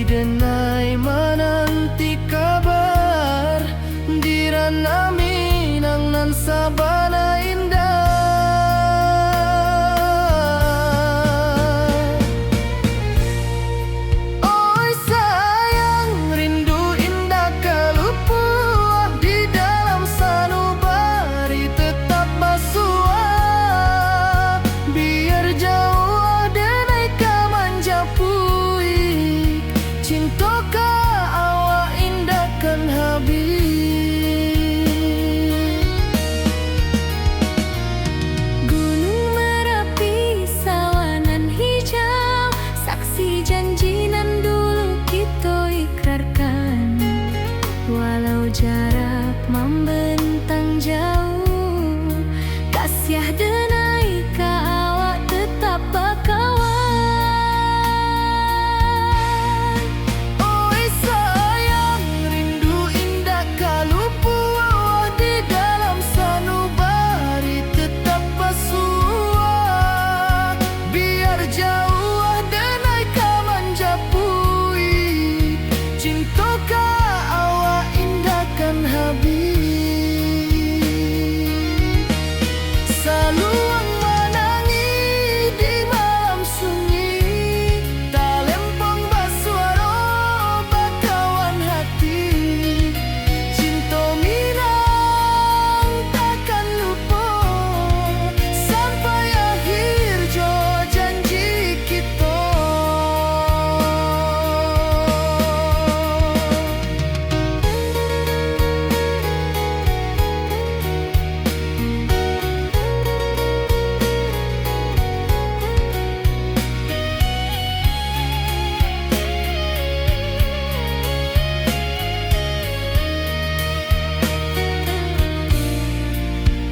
denai menanti kabar dirana minang nan sabana indah. Oi sayang rindu indah kalupuah di dalam sanubari tetap basua biar jauh denai kamanja puik cinta ka awak indah kan habis. Gunung Merapi sawanan hijau saksi janji nan dulu kita ikrarkan walau jarak membentang jauh kasiah denai ka awak tetap bakawan. Oi sayang rindu indah kalupuah di dalam sanubari tetap basua biar jauh denai kamanja puik cinta ka awak indah kan habis. Saluang menangi di malam sunyi talempong basuaro bakawan hati cinta minang takkan lupa sampai akhir jo janji kita.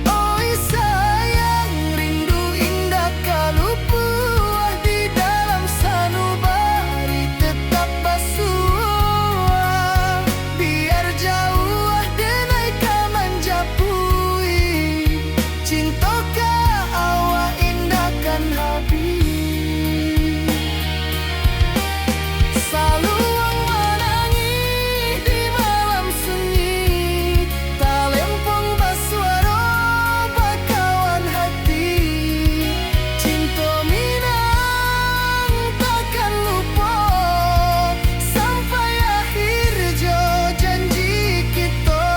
Oi sayang rindu indah kalupuah di dalam sanubari tetap basua biar jauh denai kamanja puik cinta ka awak indah kan habis. Saluang menangi di malam sunyi talempong basuaro bakawan hati cinta minang takkan lupa sampai akhir jo janji kita.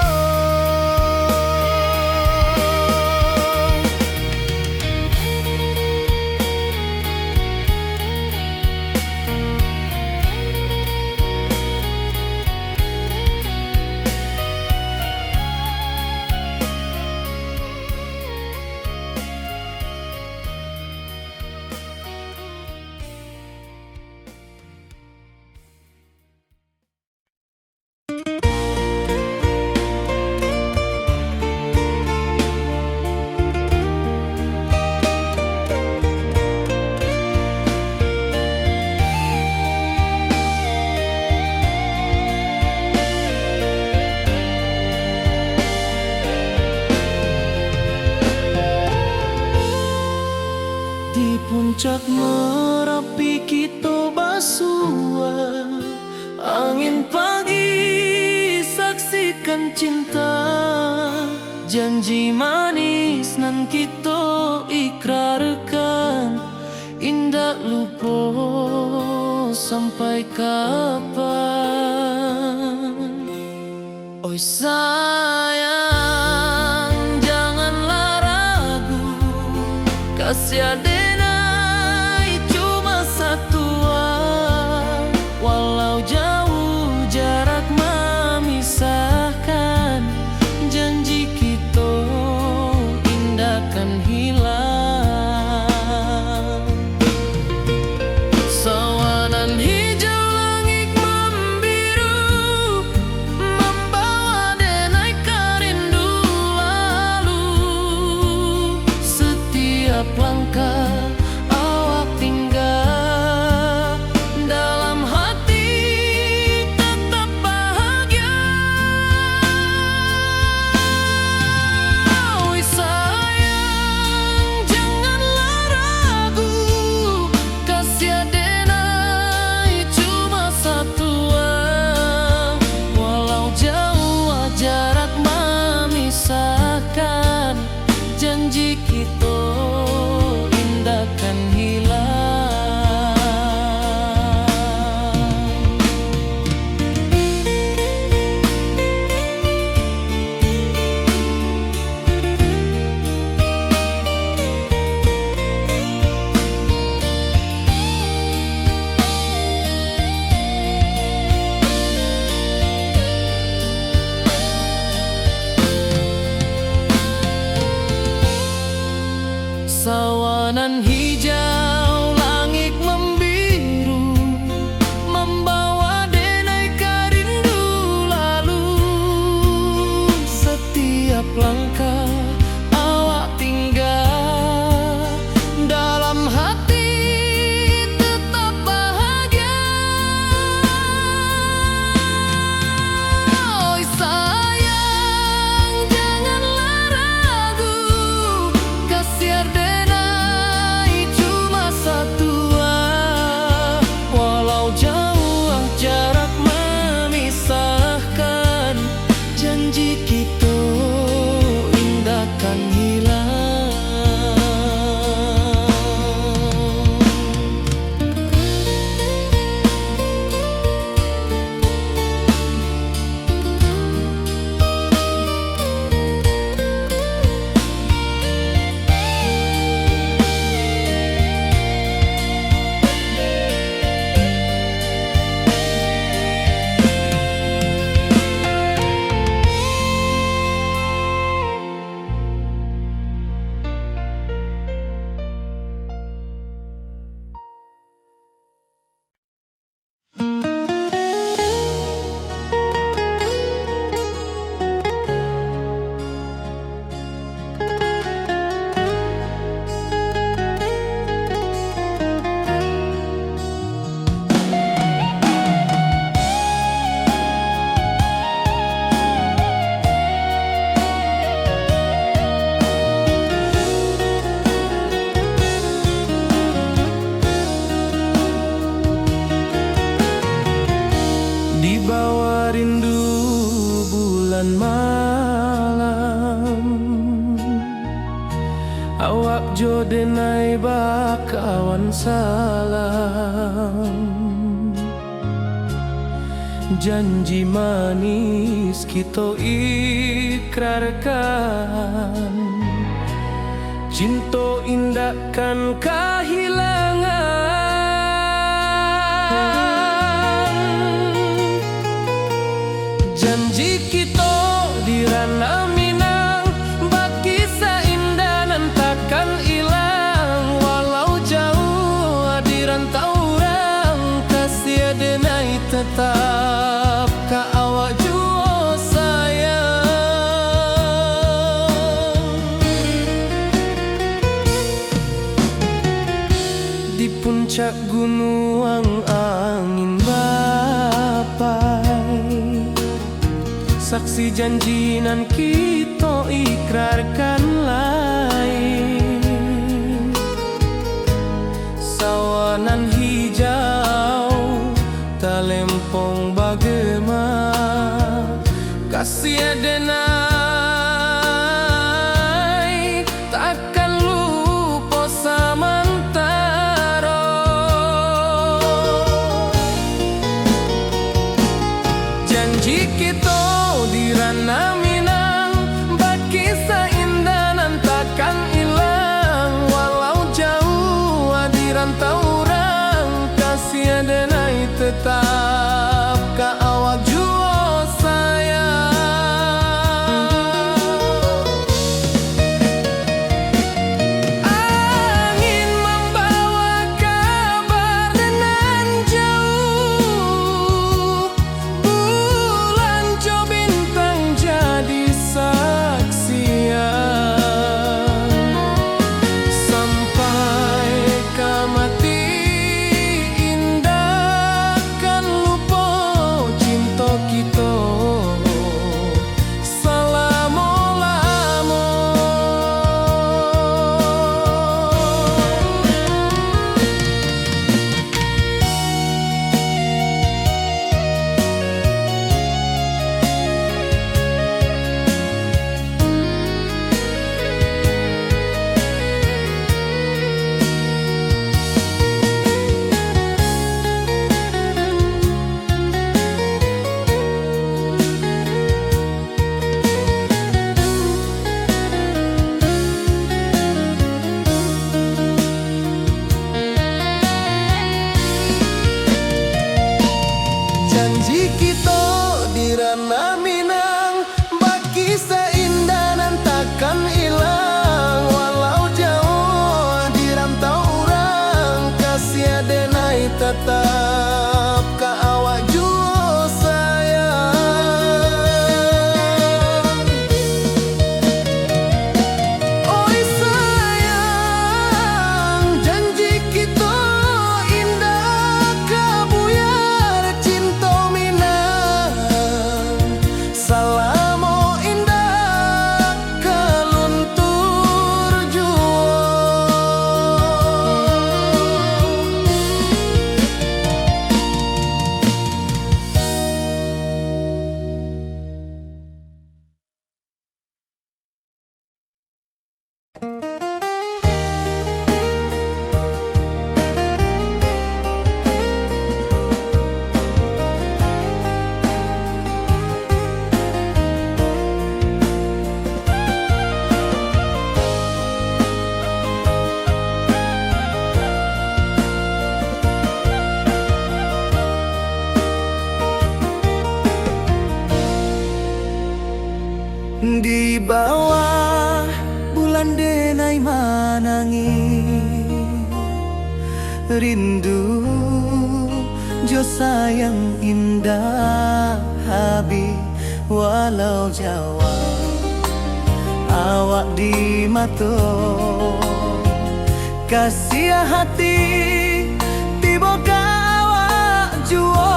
Di puncak Merapi kita basua angin pagi saksikan cinta janji manis nan kita ikrarkan indah lupa sampai kapan. Oi sayang janganlah ragu kasih denai cuma satuan walau jauh jarak memisahkan janji kita indah kan hilang. Sawanan hijau langit membiru membawa denai kerindu lalu setiap langkah awan salam. Janji manis kita ikrarkan, cinta indahkan kehilangan. Janji kita di ranah Minang, bagi seindah nan takkan hilang. Walau jauh di rantau orang, kasih denai tetap ka awak jua sayang. Di puncak gunung angin bapai, saksi janji nan kita ikrarkan lain. Sawanan hijau talempong bagema, kasih denai takkan lupa samantara. Janji kita di ranah Minang, bagi seindah nan takkan hilang. Walau jauh di rantau orang, kasih denai tetap ka awak jua sayang. Angin membawa kabar nan jauh, bulan jo bintang jadi saksian. Sampai ke mati indah kan lupa cinta kita selama-lama. Janji kita di ranah Minang, bagi seindah nan takkan hilang. Walau jauh di rantau orang, kasih denai tetap ka awak jua sayang. Oi sayang, janji kita indah kabuyar cinta Minang. Salamo indah keluntur jua. Di bawah bulan denai manangi, rindu jo sayang indah habi. Walau jawa awak di mato, kasih hati tiba ka awak jua.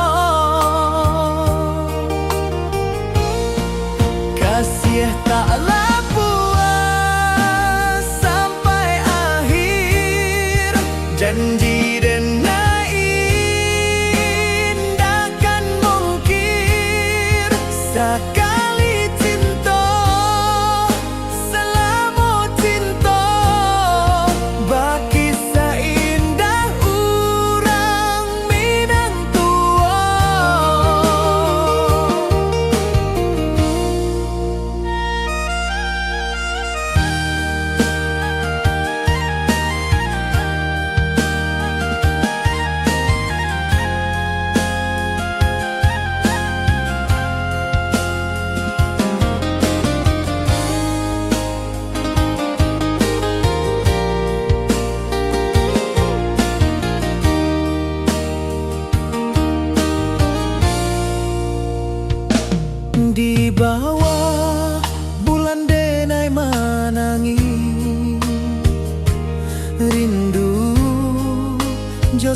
Kasih taklah puas sampai akhir, janji denai indahkan mungkir. Sekali cinta selama cinta, bagi seindah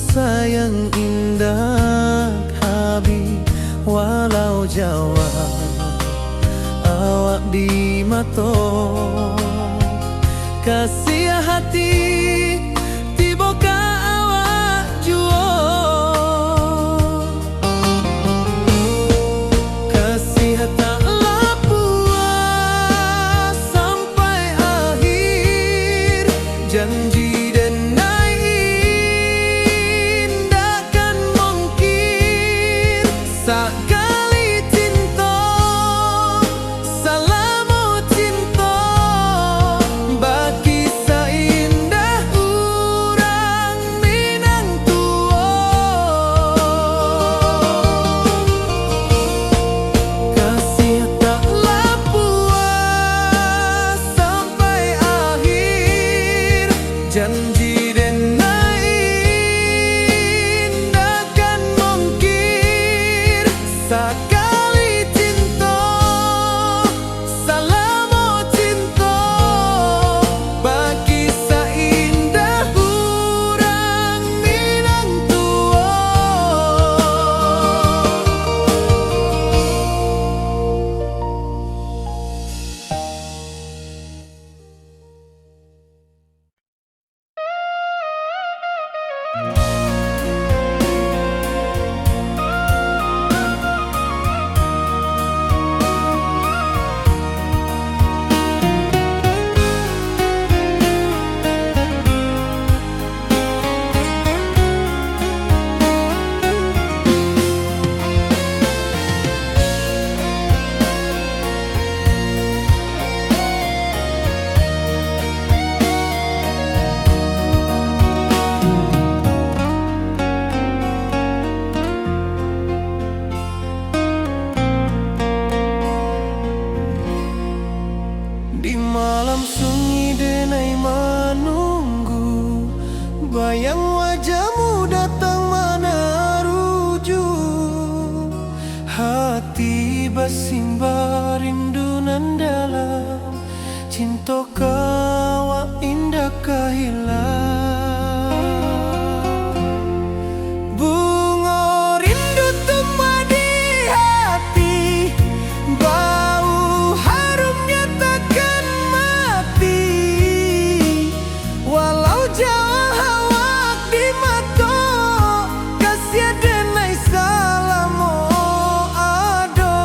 sayang indah habis walau Jawa awak di mato kasih hati tiba ka awak juo kasih tak puas sampai akhir janji sekali cinta, salamu cinta, bagi seindah urang Minang tua. Kasih taklah puas sampai akhir, janji sekali cinta, salamu cinta, bagi seindah urang Minang tua. Di malam sunyi denai menunggu, bayang wajahmu datang mana ruju. Hati bersimbar rindu nan dalam, cinta kawa indah kehilang. Bunga rindu tumbuh di hati, bau harumnya takkan mati. Walau jauh awak di mata, kasih denai salamu ado.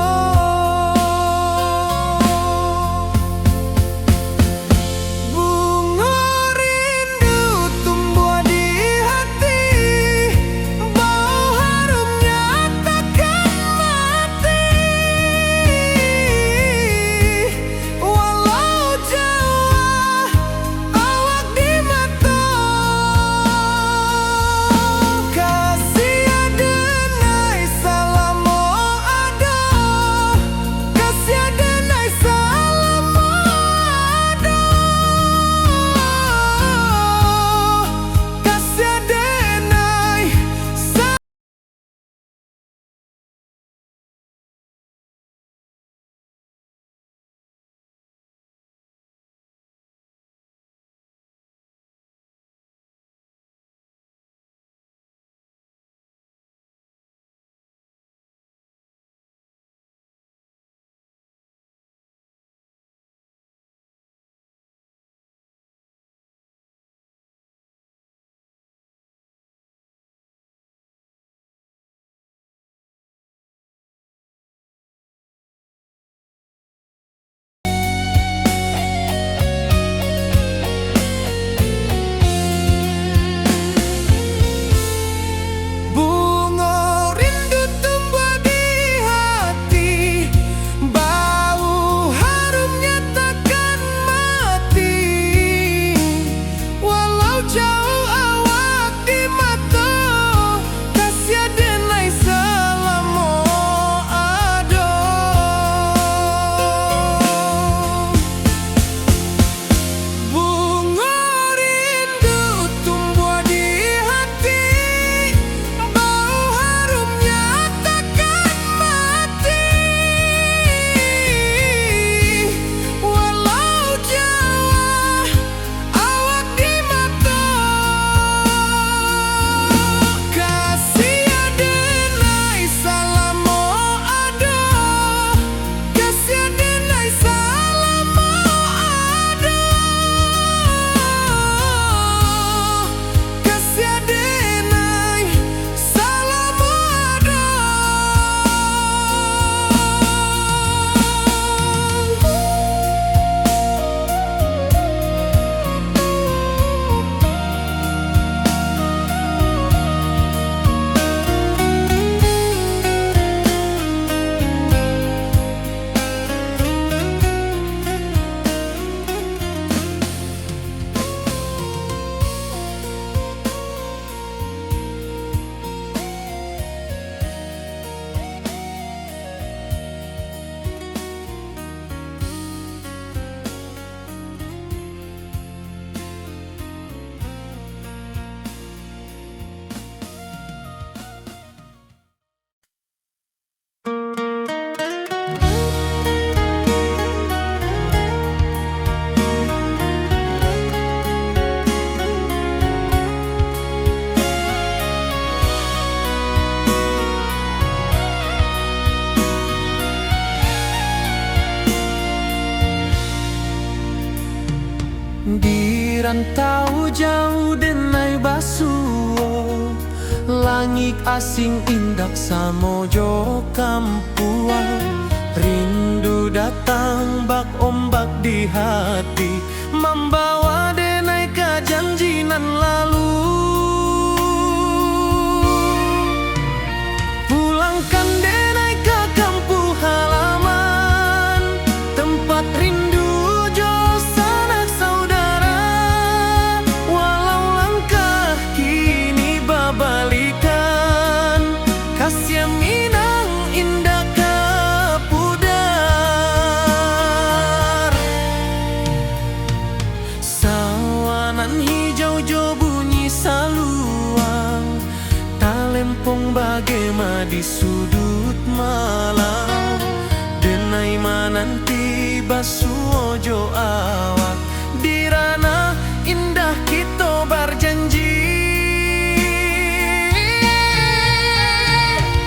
rantau jauh denai basuo, langit asing indak samojo kampuan. Rindu datang bak ombak di hati, membawa denai ke janjinan lalu. Pulangkan denai ke kampung halaman, tempat rindu jo sanak saudara. Walau langkah kini babalikan, kasih minang indah kepudar. Sawanan hijau jo bunyi saluang, talempong bagema di sudut malam. Denai mananti basuo jo awak, di ranah indah kita berjanji.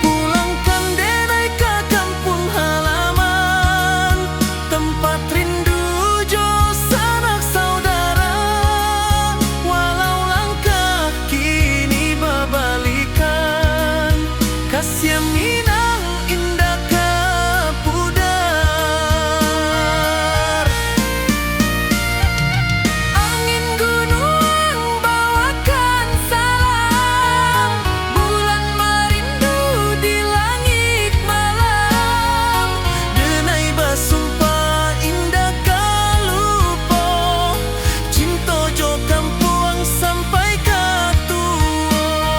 Pulangkan denai ke kampung halaman, tempat rindu jo sanak saudara. Walau langkah kini babalikan, kasih minang indah kepudar. Angin gunung bawakan salam, bulan merindu di langit malam. Denai basumpah indah kalupo, cinta jo kampuang sampai ke tua.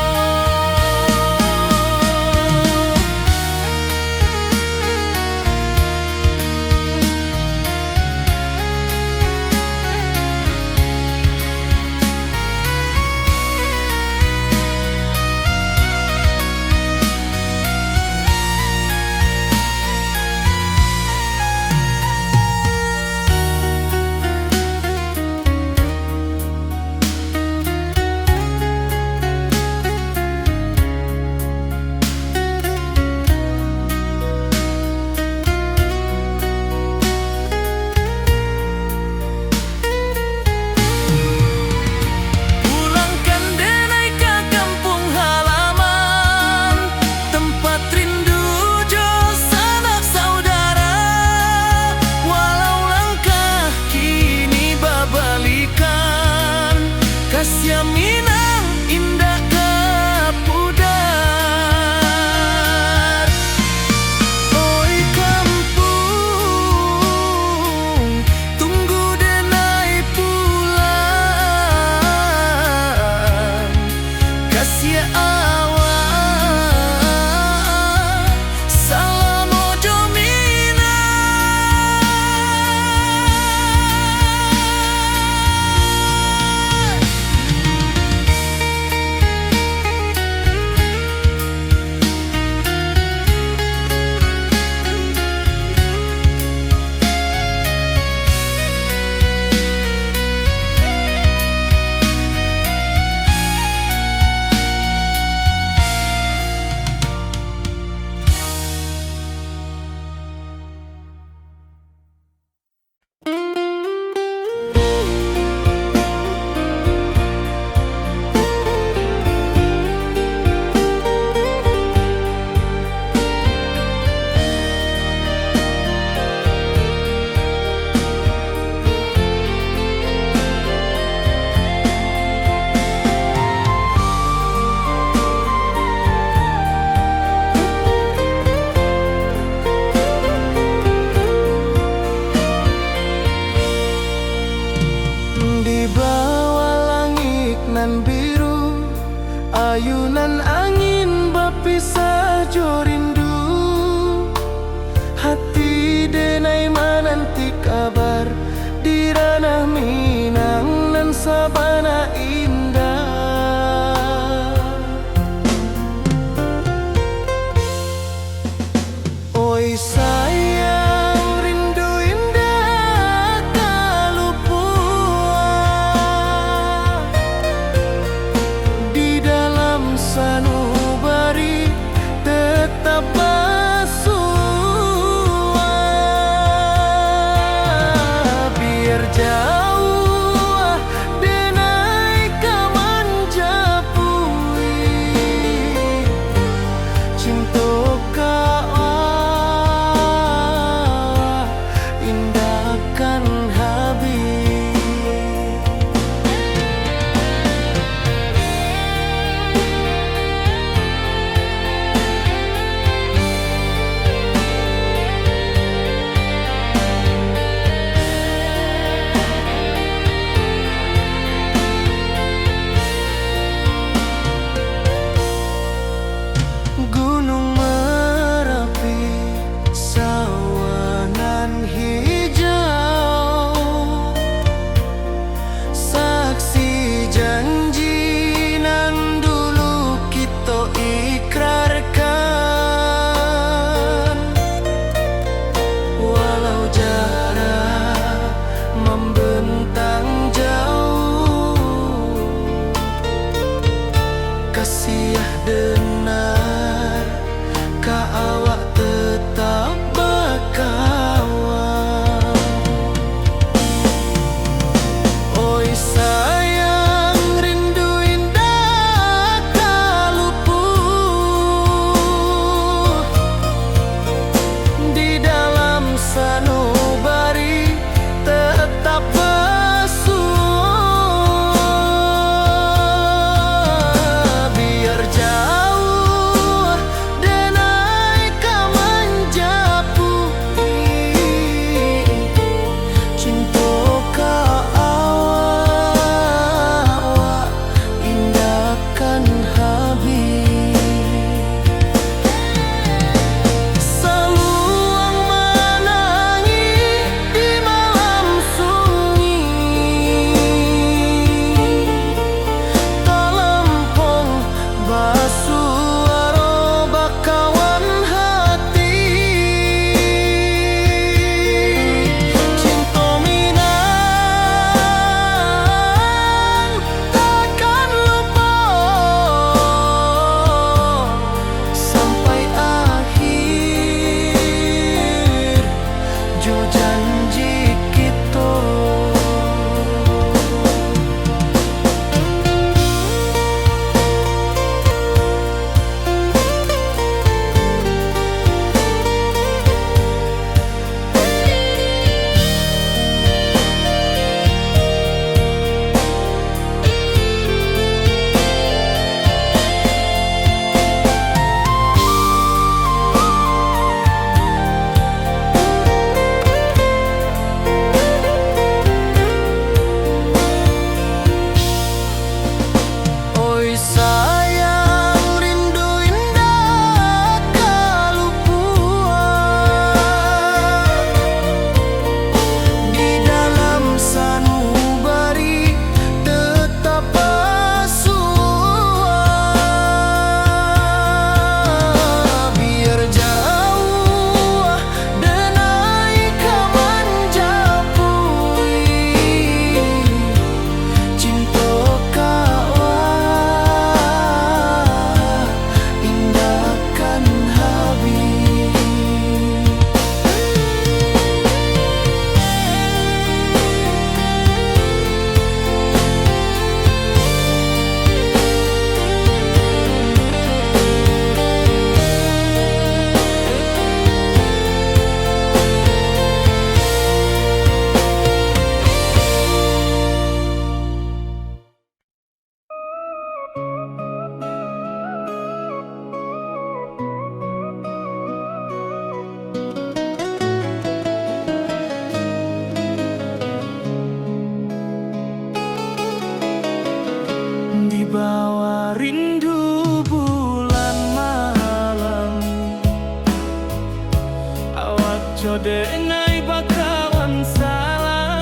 denai bakawan salah.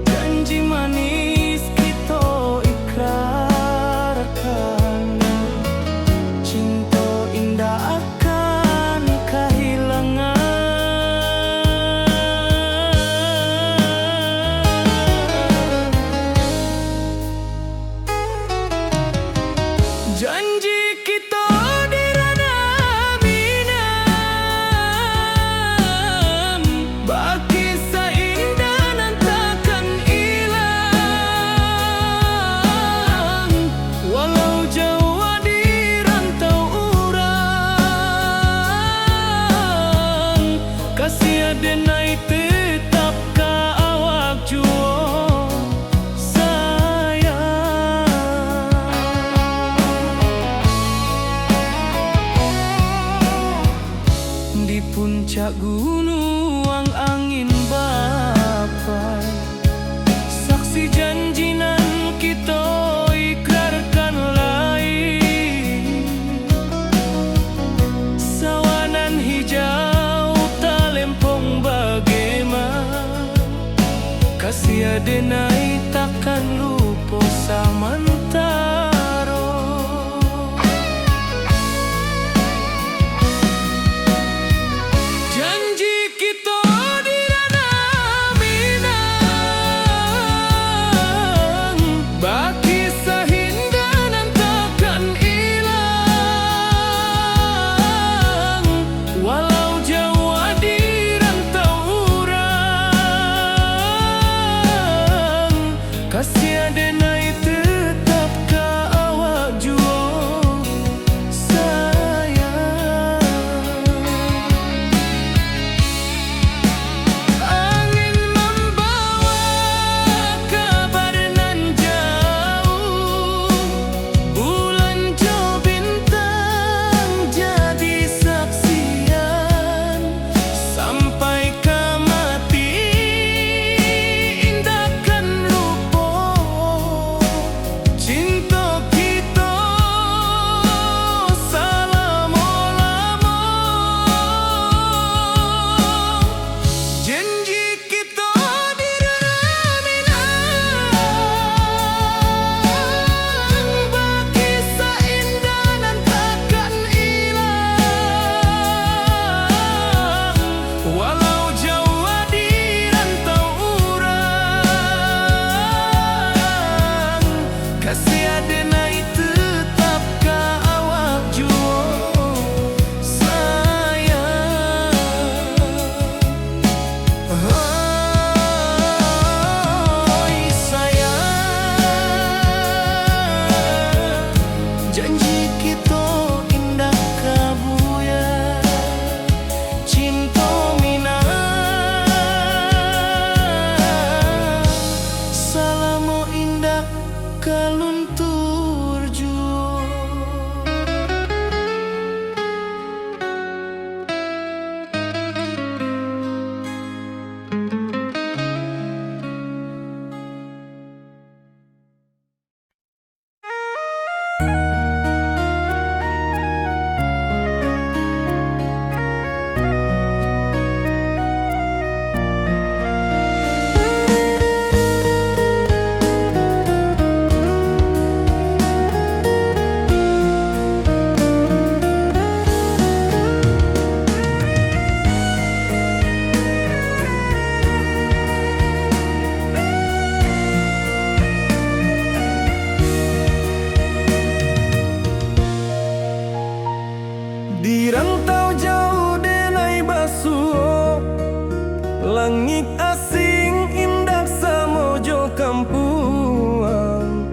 Janji manis kita ikrarkan, cinta indah akan kehilangan. Janji kita di ranah minam, baki seindah nan takkan hilang. Walau jauh di rantau urang, kasih denai tetap ka awak jua di puncak gunung angin bapai. Saksi janji nan kita ikrarkan lain. Sawanan hijau talempong bagaimana, kasih denai takkan lupa samantara. Janji kita di ranah minang, baki sahindah nan takkan hilang. Walau jauh di rantau urang, kasih denai tetap ka awak jua sayang. Angin membawa kabar nan jauh, bulan jo bintang jadi saksian. Sampai ke mati indahkan lupa cinta kita selama-lama. Janji kita di ranah minang, baki seindah nan takkan hilang. Walau jauh di rantau urang, kasih denai tetap ka awak jua sayang. Oi sayang, janji kita indah kabuya, cinta minang, salamo indah kaluntur jua. Di rantau jauh denai basuh, langit asing indah samojo kampuang.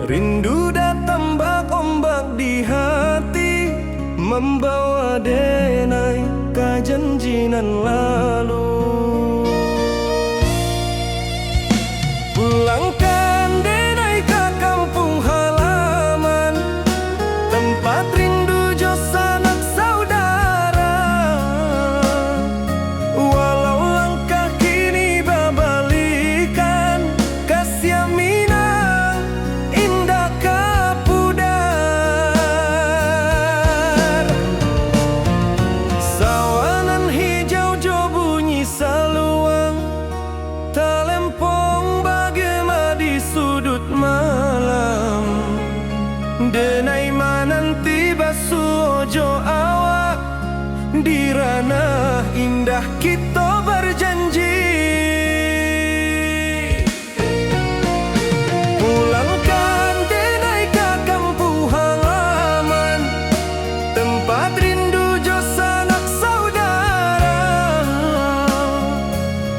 Rindu datang bak ombak di hati, membawa denai ka janjinan lalu. Pulangkan denai ka kampung halaman, tempat rindu jo sanak saudara. Walau langkah kini babalikan, kasih minang indah kapudar. denai mananti basu ojo awak di ranah indah kita berjanji. Pulangkan denai ke kampung halaman, tempat rindu jo sanak saudara.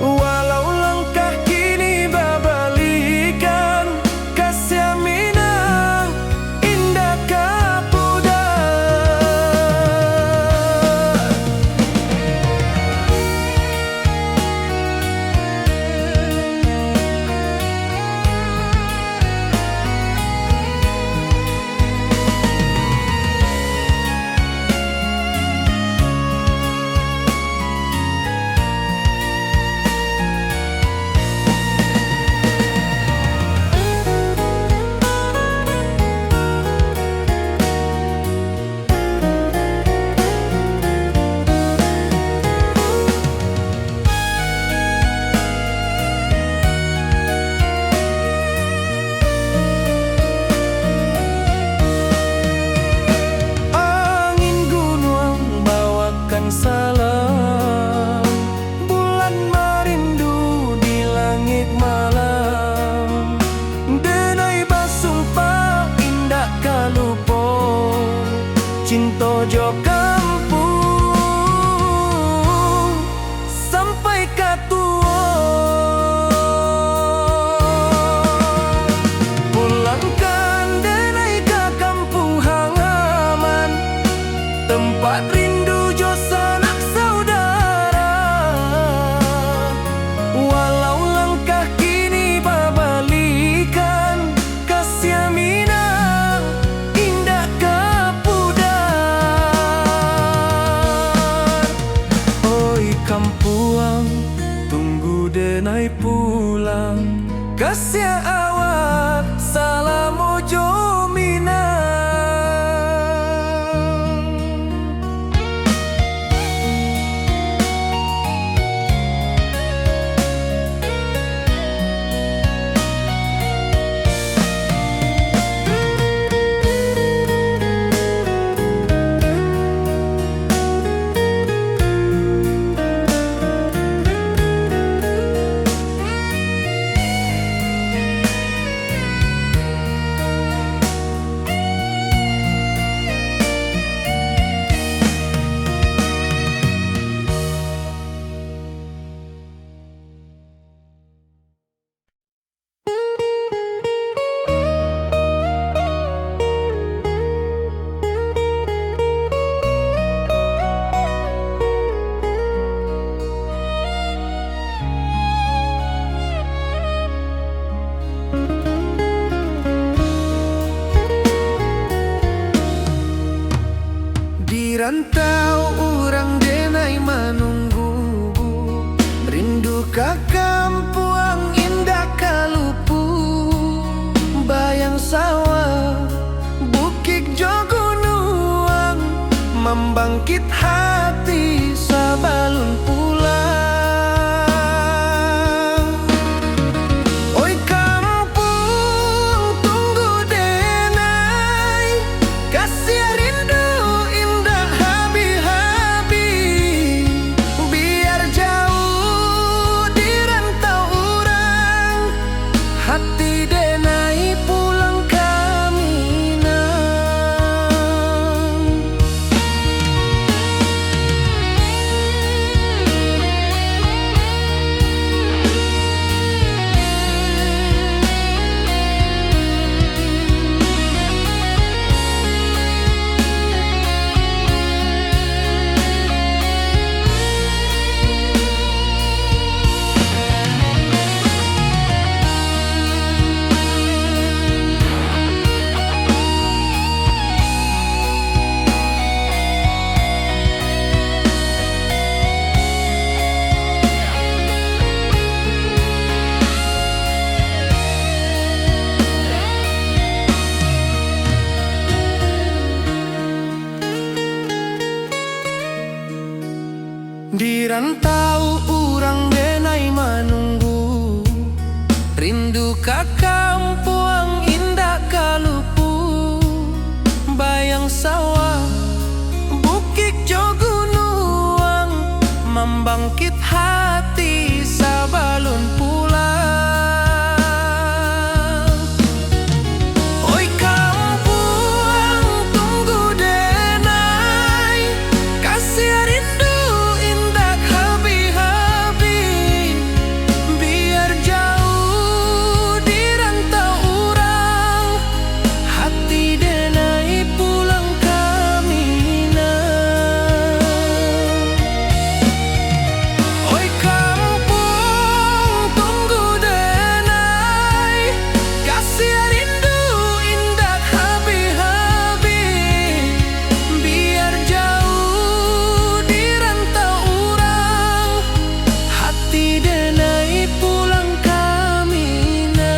Walau langkah kini babalikan, kasih minang indah kapuda. Salam bulan merindu di langit malam, denai basumpah indah kalupo cinta jo kampung sampai katua. Pulangkan denai ke kampung halaman, tempat rindu sanak saudara. Walau langkah kini babalikan, kasih minang indah kapudan. Oi kampuang, tunggu denai pulang, kasih awak salam ojo minang. Rantau orang denai menunggu, rindu ke kampung indah kalupu. Bayang sawah, bukit jo gunung, membangkit hati sabalun pulang. Oi kampung tunggu denai, kasih rindu hati denai pulang ke Minang. Bayang sawah, bukit jo gunung, membangkit hati sabalun pulang. Oi kampung tunggu denai, kasih rindu indah habi-habi. Biar jauh di rantau urang, hati denai pulang kami nah. Oi kampung tunggu denai, kasih rindu indah habi-habi. Biar jauh di rantau urang, hati denai pulang kami nah.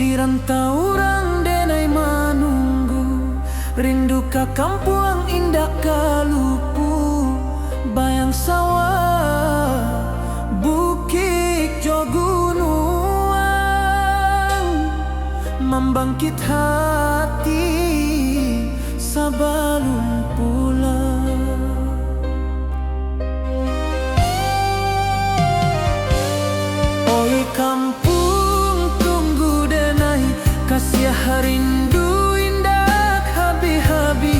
Di rantau urang denai manunggu, rindu ka kampung indah kalupu. Bayang sawah, bukit jo gunung, membangkit hati sabalun pulang. Oi kampung tunggu denai, kasih rindu indah habi-habi.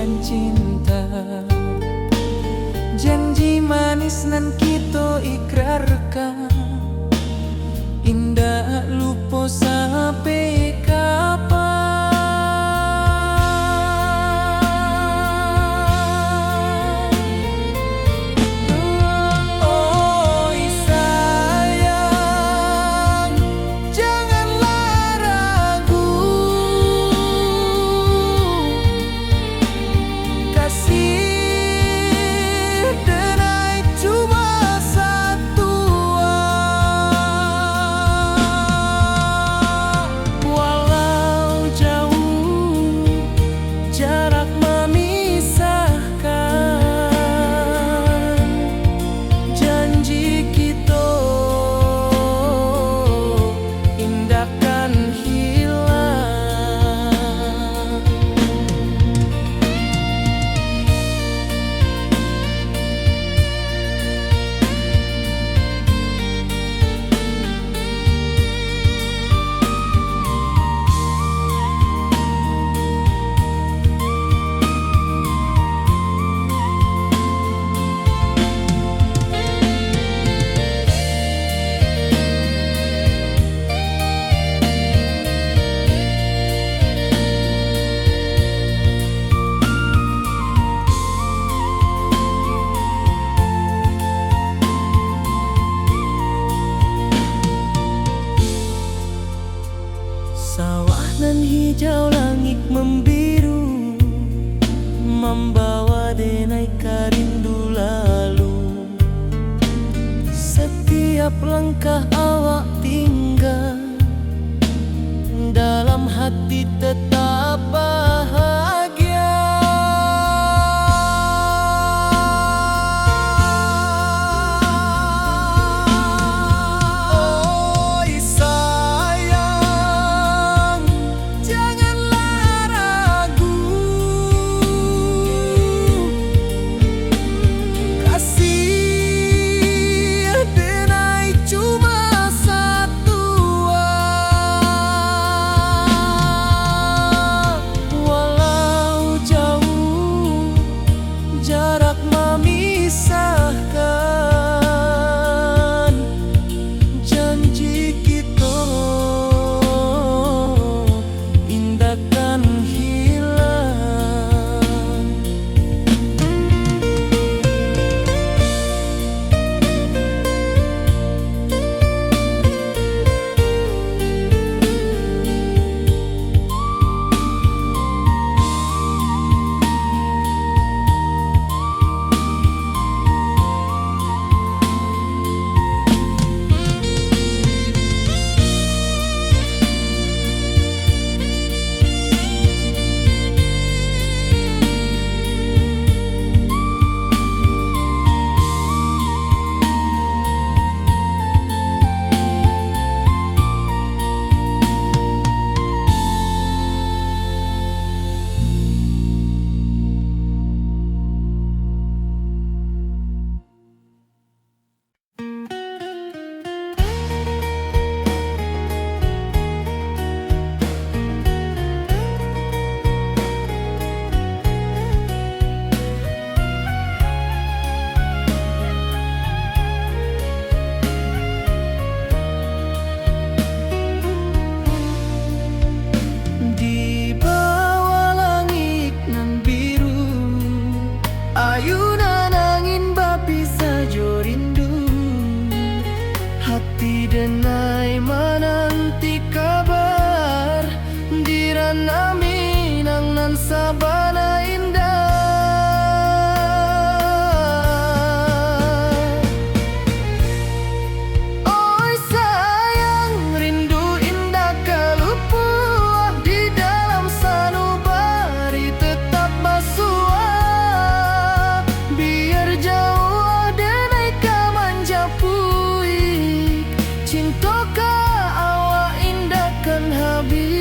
dan cinta. Janji manis nan kita ikrarkan, indah lupa sampai kapan. Oi sayang, janganlah ragu, kasih denai cuma satu. Walau jauh jarak memisahkan, janji kita indahkan hilang. Sawah nan hijau, langit membiru, membawa denai karindu lalu. Setiap langkah awak tinggal, dalam hati tetap bahagia. Oi sayang, janganlah ragu, kasih denai cuma satu. Walau jauh jarak memisahkan, janji kita indahkan hilang. Di bawah langit nan biru, ayunan angin bapisa jo rindu. Hati denai menanti kabar, di ranah Minang nan sabana indah. Oi sayang, rindu indah kalupua, di dalam sanubari tetap basua. Biar jauh denai kamanja puik, cinta ka awak indahkan habis.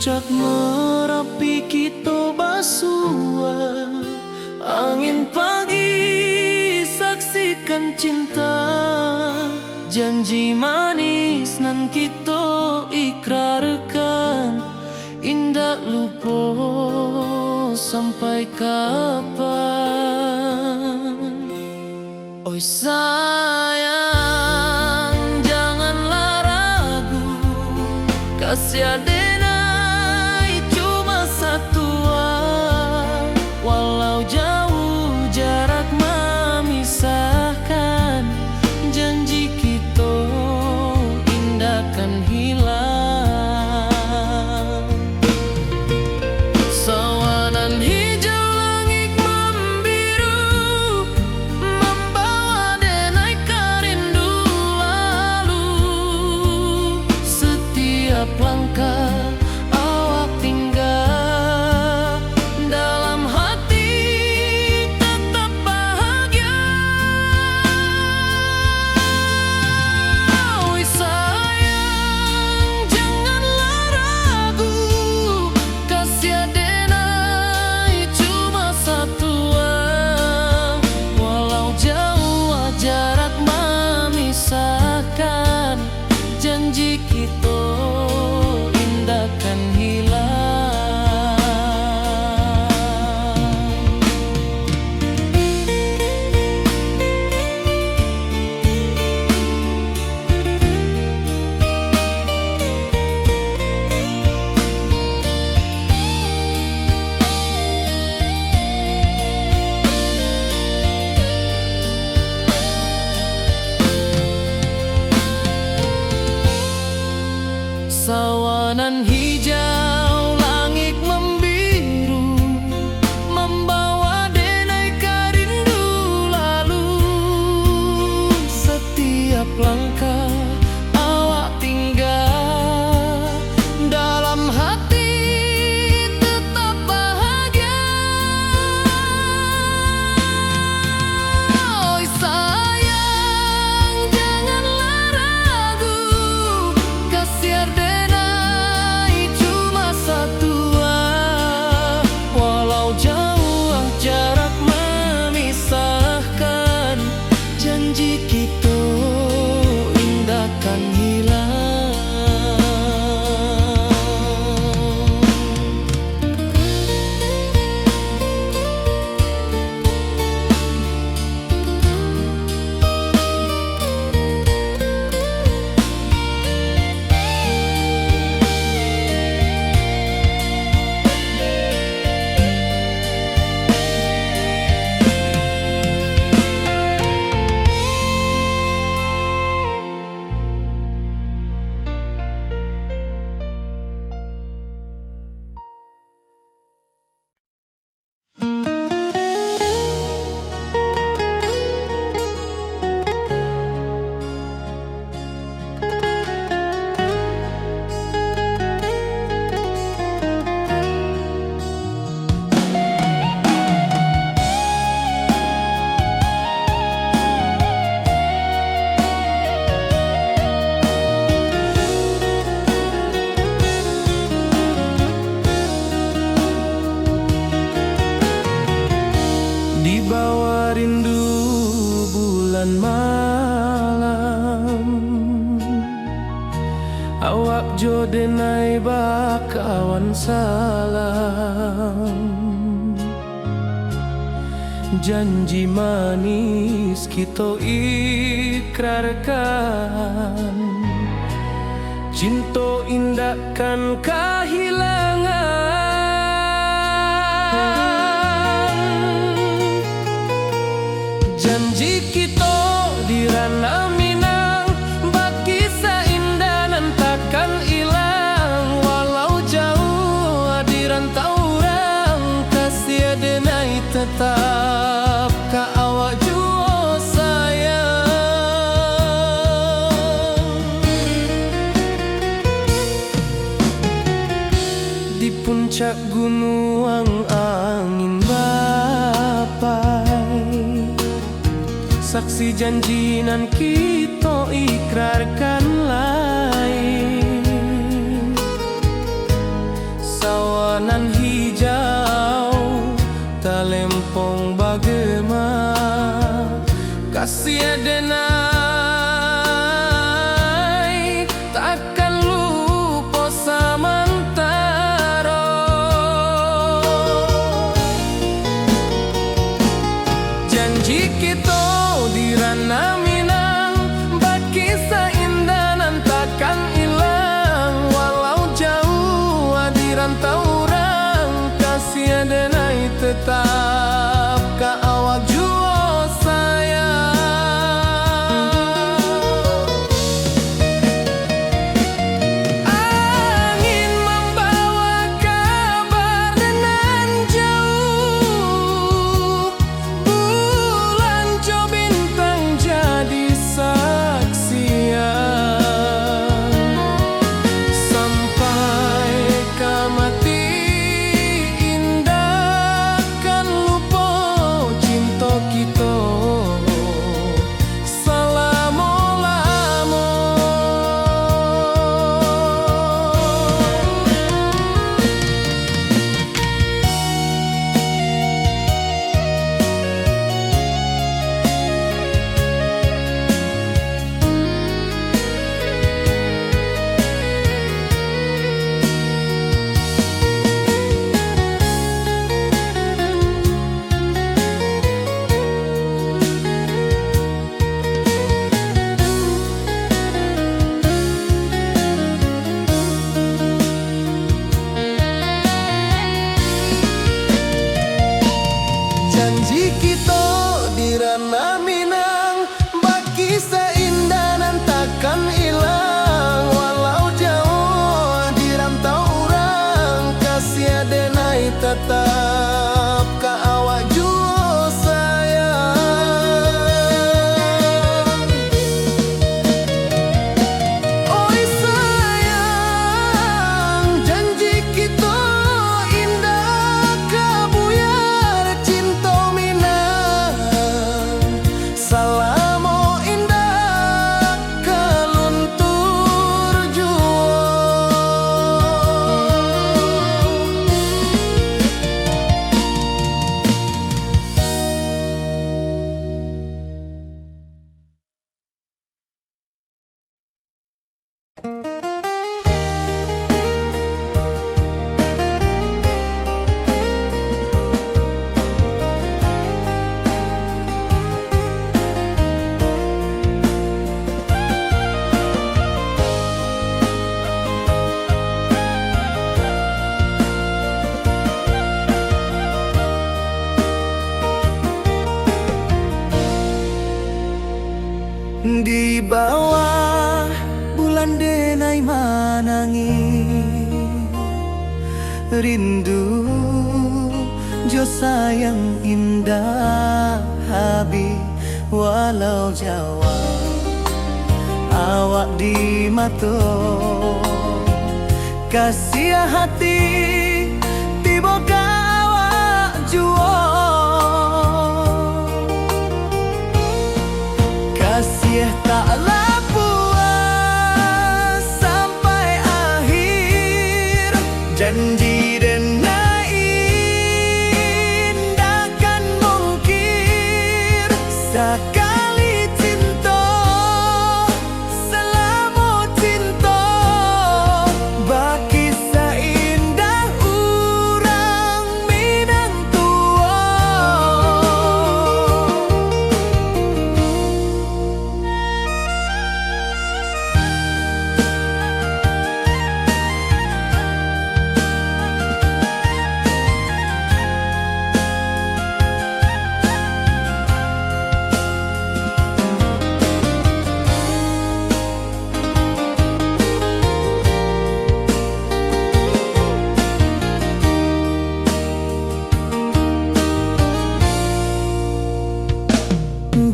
puncak Merapi kita basua, angin pagi saksikan cinta, janji manis nan kita ikrarkan, indah lupa sampai kapan. Oi sayang, janganlah ragu, kasih adenai cuma satu, walau jauh jarak memisahkan, janji kita indah kan hilang. Sawanan hijau langit membiru, membawa denai kerindu lalu. Setiap langkah awak tinggal, dalam hati tetap bahagia. Oi sayang, janganlah ragu, kasih adenai cuma satu, walau jauh jarak memisahkan, janji kita indah kan hilang. Sawanan hijau langit membiru, membawa denai kerindu lalu. Setiap langkah awak tinggal, dalam hati tetap bahagia. Oi sayang, janganlah ragu, kasih adenai cuma satu, walau jauh jarak memisahkan, janji kita indah kan hilang. Di bawah rindu bulan malam, awak jo denai bakawan salam, janji manis kita ikrarkan, cinta indah kan kehilangan. Janji kita di ranah Minang, bakisah indah nan takkan hilang, walau jauh di rantau orang, kasih adenai tetap ka awak jua sayang. Di puncak gunung angin bapai, saksi janji nan kita ikrarkan lain. Di bawah bulan denai manangi rindu jo sayang indah habi walau Jawa awak di mato kasih hati tiba awak juo kasih taklah puas sampai akhir janji denai indahkan mungkir sekali cinta selama cinta baki seindah urang Minang tua.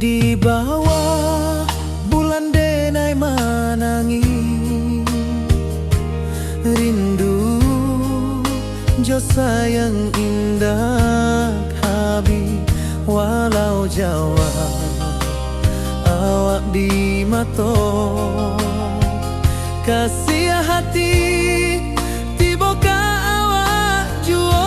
Di bawah bulan denai manangi rindu jo sayang indah habi walau Jawa awak di mato kasih hati tiba ka awak juo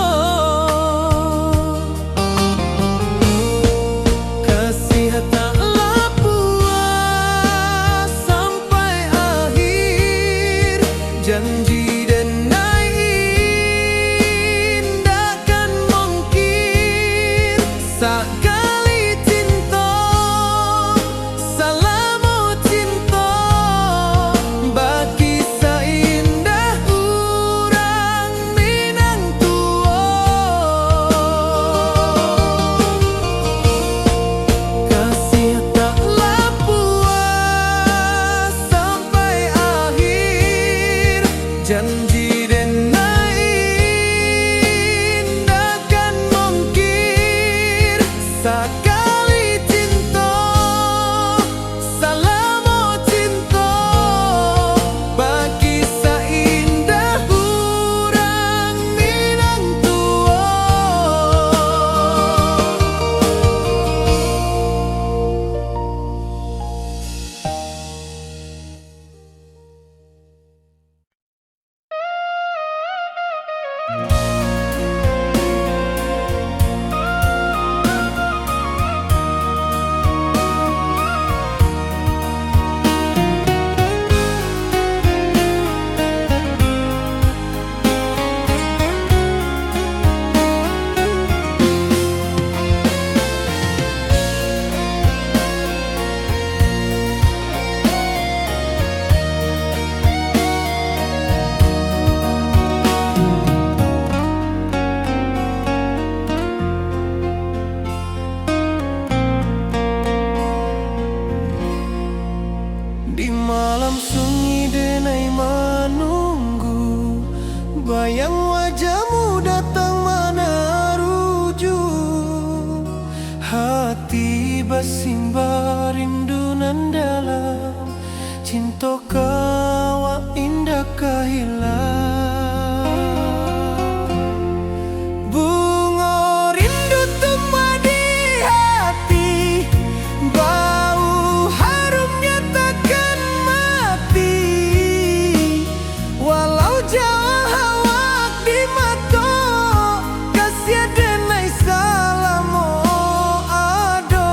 taklah puas sampai akhir janji denai indahkan mungkir sekali cinta selama cinta baki seindah urang Minang tua kasih taklah puas sampai akhir janji denai indahkan mungkir sekali cinta selama cinta baki seindah urang Minang tua. Di malam sunyi denai menunggu bayang wajahmu datang mana rujuk hati bersimbar rindu nan dalam cinta kau indah kehilang bunga rindu tumbuh di hati bau harumnya takkan mati walau jauh awak di mata kasih denai salamo ado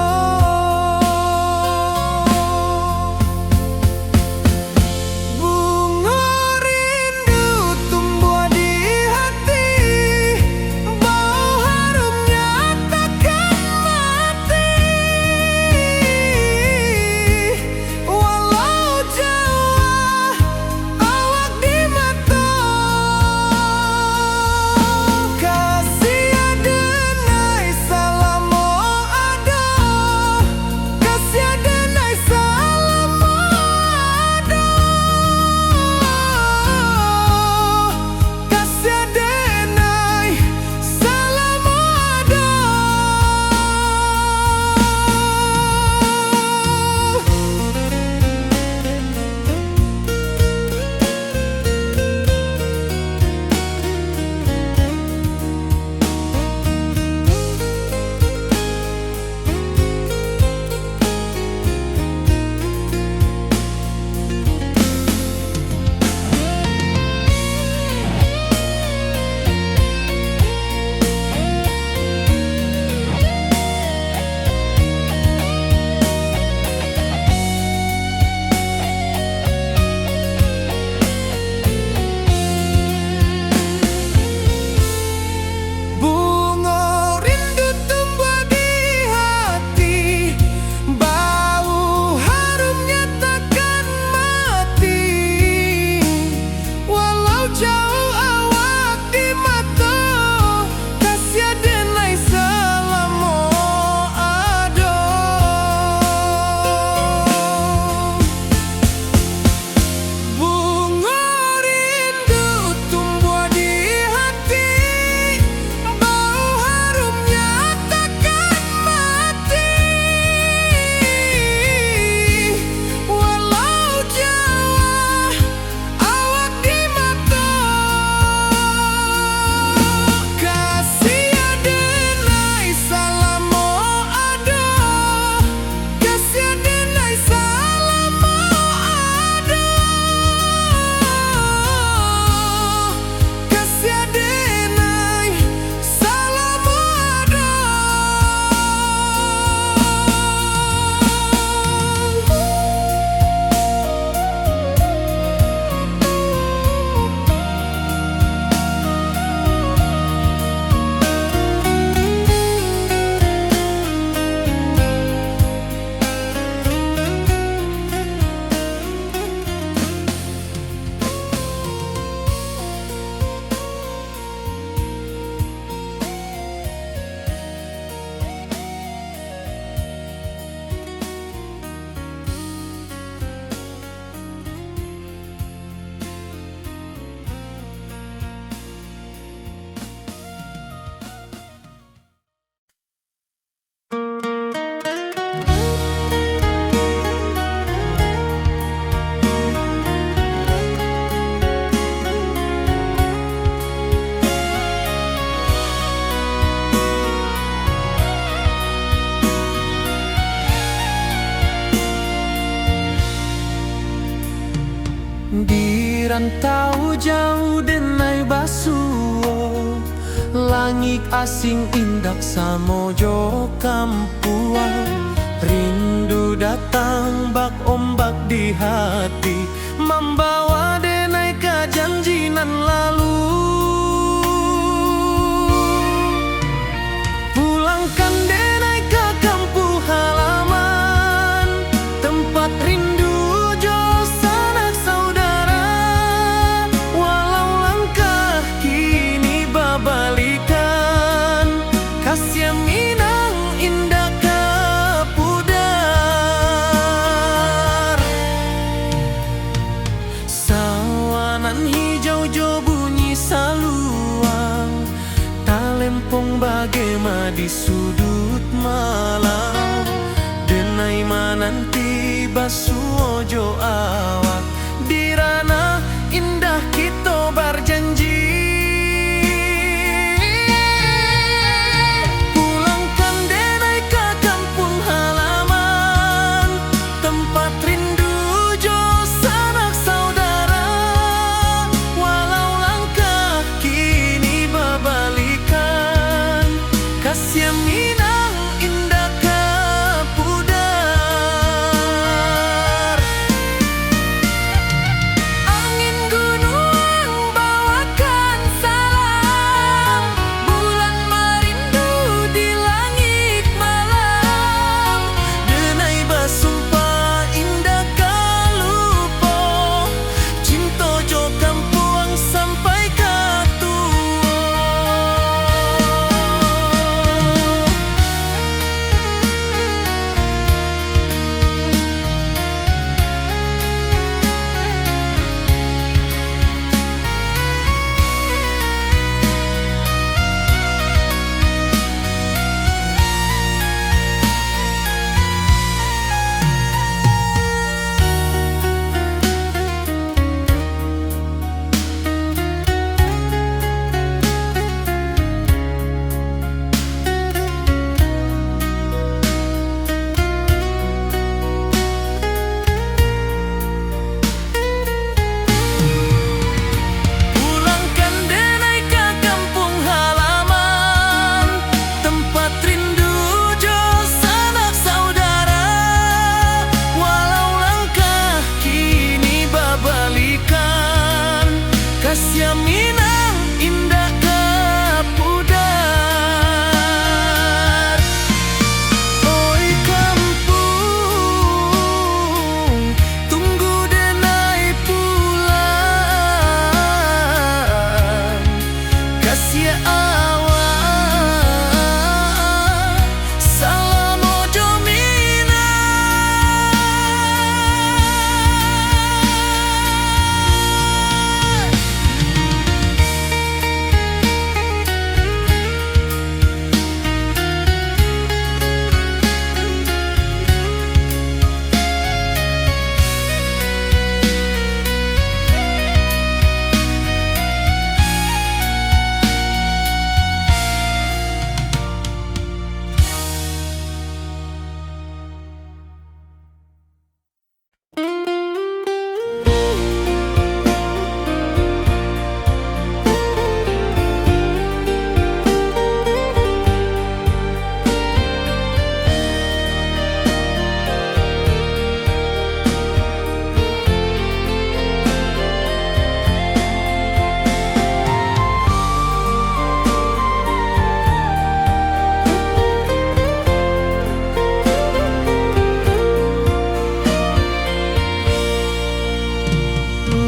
Rantau jauh denai basuo, langit asing indak samojo kampuan. Rindu datang bak ombak di hati, membawa denai ke janjinan lalu. Pulangkan denai ke kampung halaman, tempat rindu jo sanak saudara. Walau langkah kini babalikan, kasih minang indah ke pudar. Sawanan hijau jo bunyi saluang, talempong bagema di sudut malam. Denai mananti basuo jo awak, di ranah indah kita berjanji. Pulangkan denai ke kampung halaman, tempat rindu jo sanak saudara. Walau langkah kini babalikan, kasih minang indah ke pudar. Angin gunung bawakan salam, bulan merindu di langit malam. Denai basumpah indah kalupo, cinta jo kampuang sampai ke tua. Pulangkan denai ke kampung halaman, tempat rindu jo sanak saudara. Walau langkah kini babalikan, kasih minang indah ke pudar. Oi kampung, tunggu denai pulang. Kasih awak, salam ojo minang.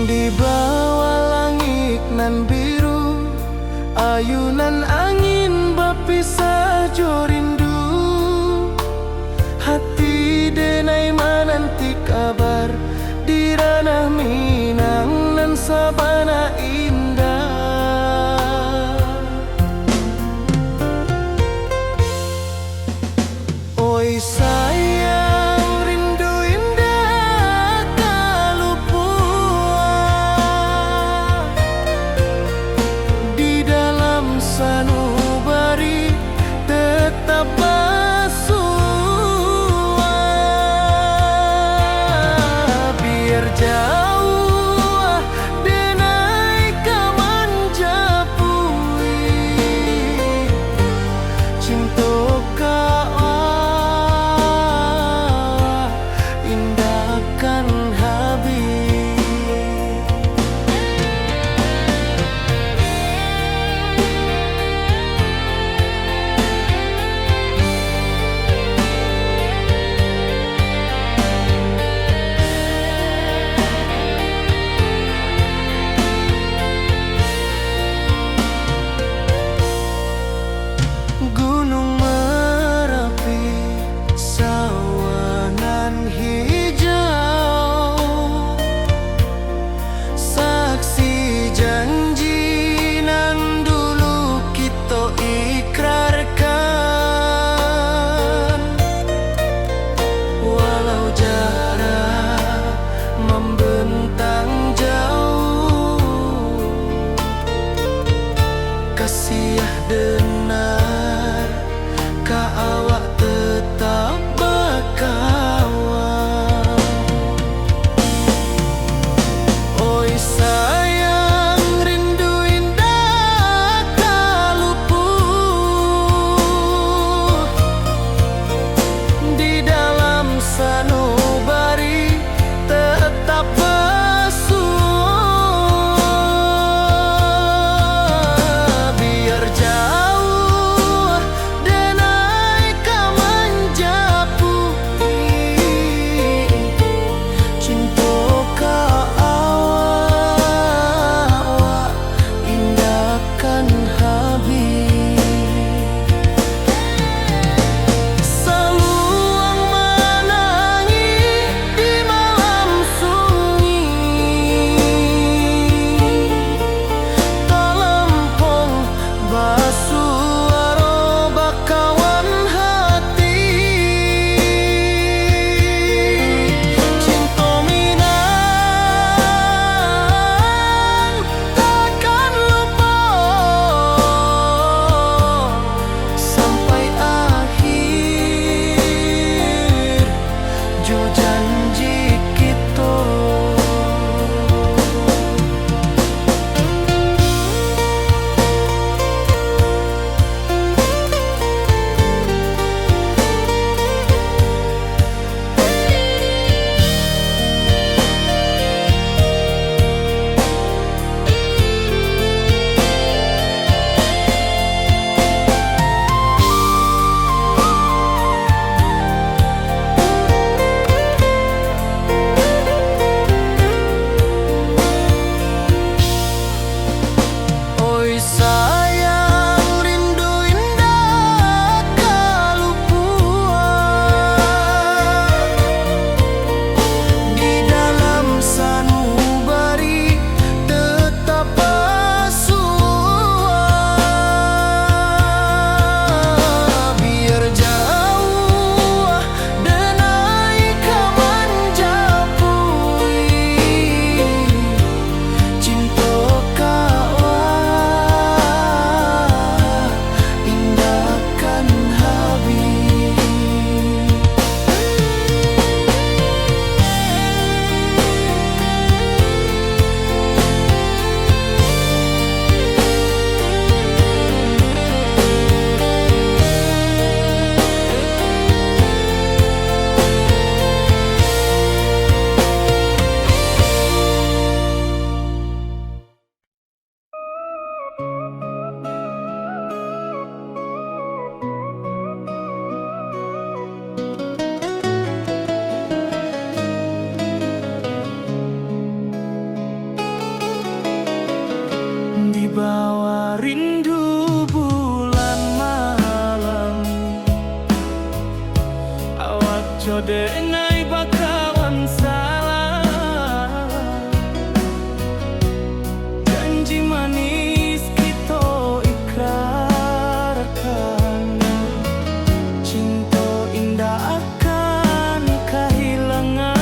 Di bawah langit nan biru, ayunan angin berpisah jo rindu. Hati denai mananti kabar, di ranah Minang nan sabana indah. Oi sayang, rindu indah kalupuan. Di dalam sanubari tetap basuah, biar jauh denai bakawan salah. Janji manis kita ikrarkan, cinta indah akan kehilangan.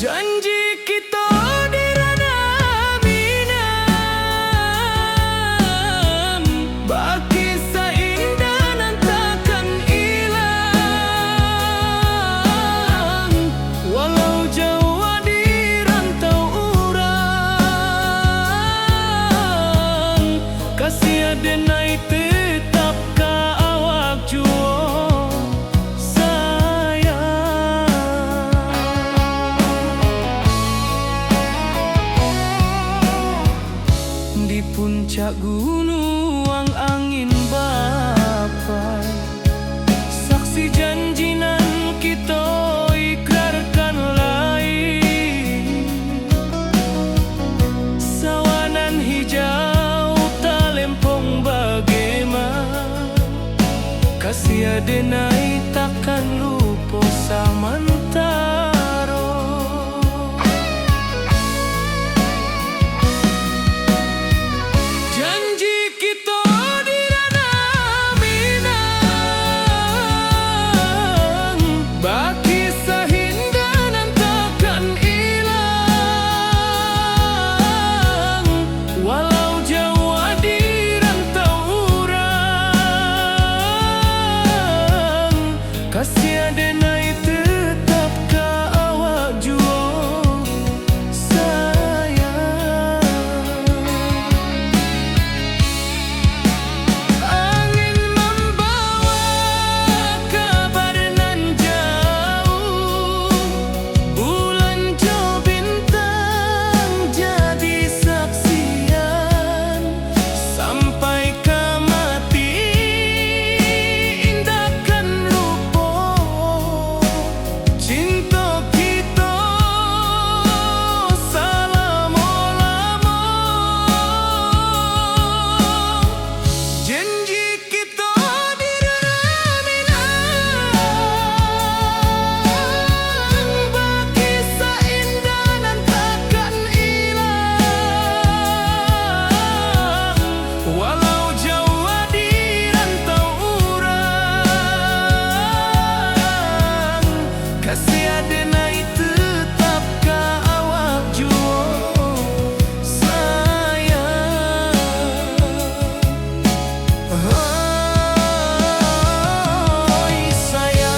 Janji kita di ranah minam, baki seindah nan takkan hilang. Walau jauh di rantau urang, kasih denai tetap ka awak juo sayang. Di puncak gunung angin bapai, saksi janji nan kita ikrarkan lain. Sawanan hijau talempong bagaimana, kasih denai takkan lupa samantaro. Janji kita di ranah minang, baki sahindah nan takkan hilang. Walau jauh di rantau urang, kasih denai tetap ka awak juo sayang. Angin membawa kabar nan jauh, bulan jo bintang jadi saksian. Sampai ke mati indahkan lupa, cinta kita selama-lama. Janji kita di ranah minang, baki seindah nan takkan hilang. Walau jauh di rantau urang, kasih denai tetap ka awak juo sayang. Oi sayang,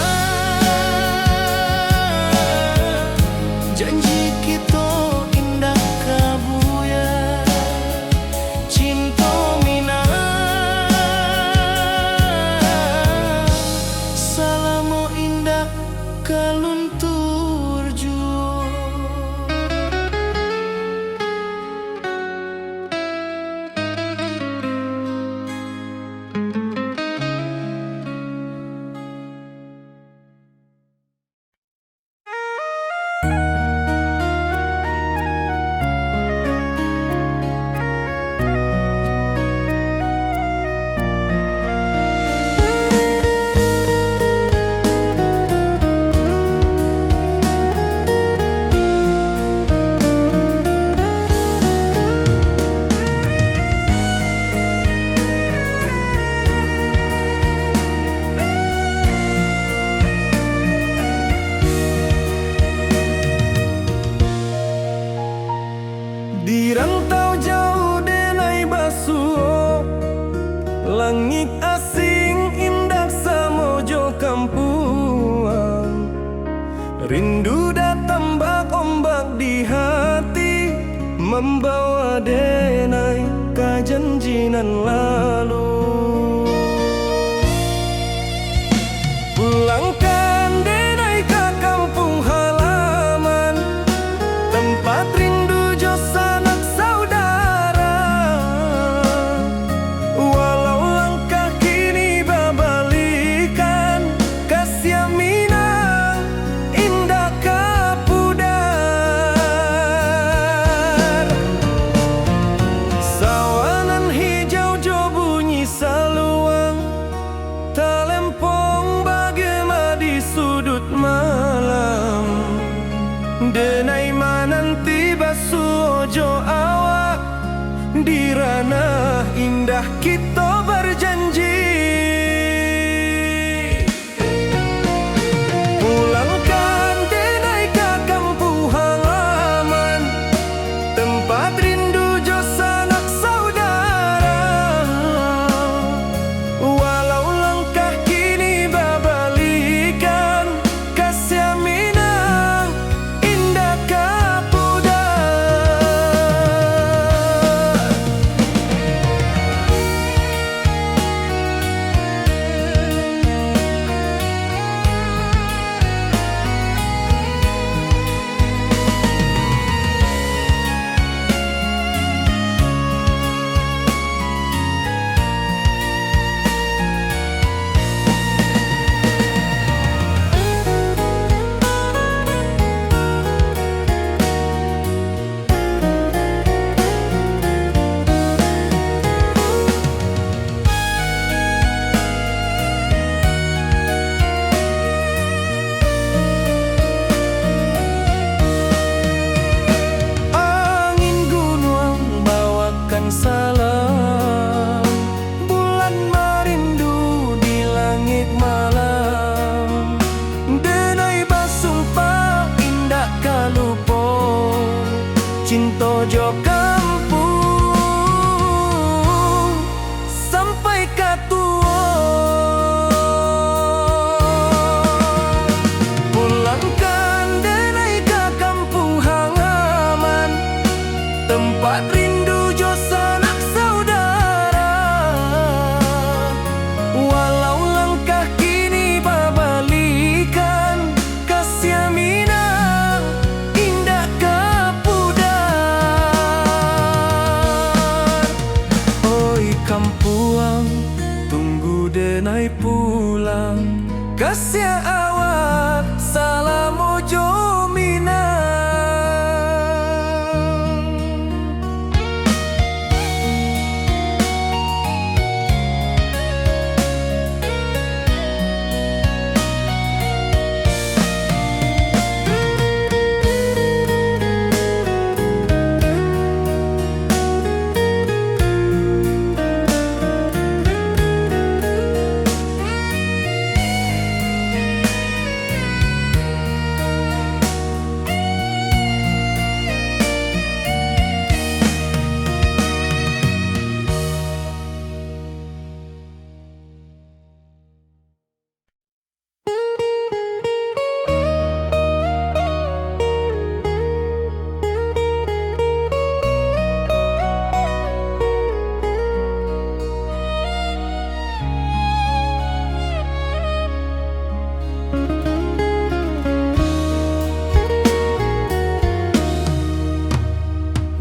janji kita indah kabuya, cinta minang, salamo indah kaluntur juo. Di rantau jauh denai basuh, langit asing indah samojo kampuang. Rindu datang bak ombak di hati, membawa denai ka janjinan lalu. Pulangkan denai ka kampung halaman, tempat rindu jo sanak saudara. Walau langkah kini babalikan, kasih minang indah kapudar. ranah indah kita berjanji. Pulangkan denai ke kampung halaman, tempat rindu jo sanak saudara. Walau langkah kini babalikan, kasih minang indah kapuda. Angin gunung bawakan salam, bulan merindu di langit malam. Denai basumpah indah kalupo, cinta jo kampung sampai katua. Pulangkan denai ke kampung halaman, tempat rindu jo sanak saudara. Walau langkah kini babalikan, kasih minang indah kapudar. Oi kampuang, tunggu denai pulang, kasih awak salam ojo minang.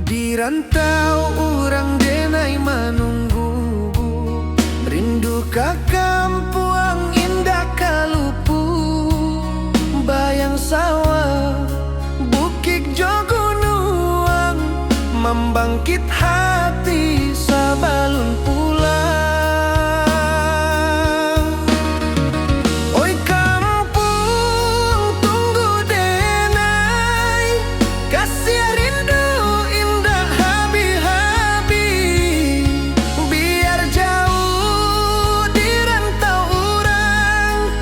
Di rantau urang denai menunggu, rindu ka kampung indah kalupu. Bayang sawah, bukit jo gunung, membangkit hati sabalun pulang. Oi kampung, tunggu denai, kasih rindu indah habi-habi. Biar jauh di rantau urang,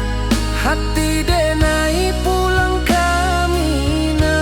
hati denai pulang ke Minang.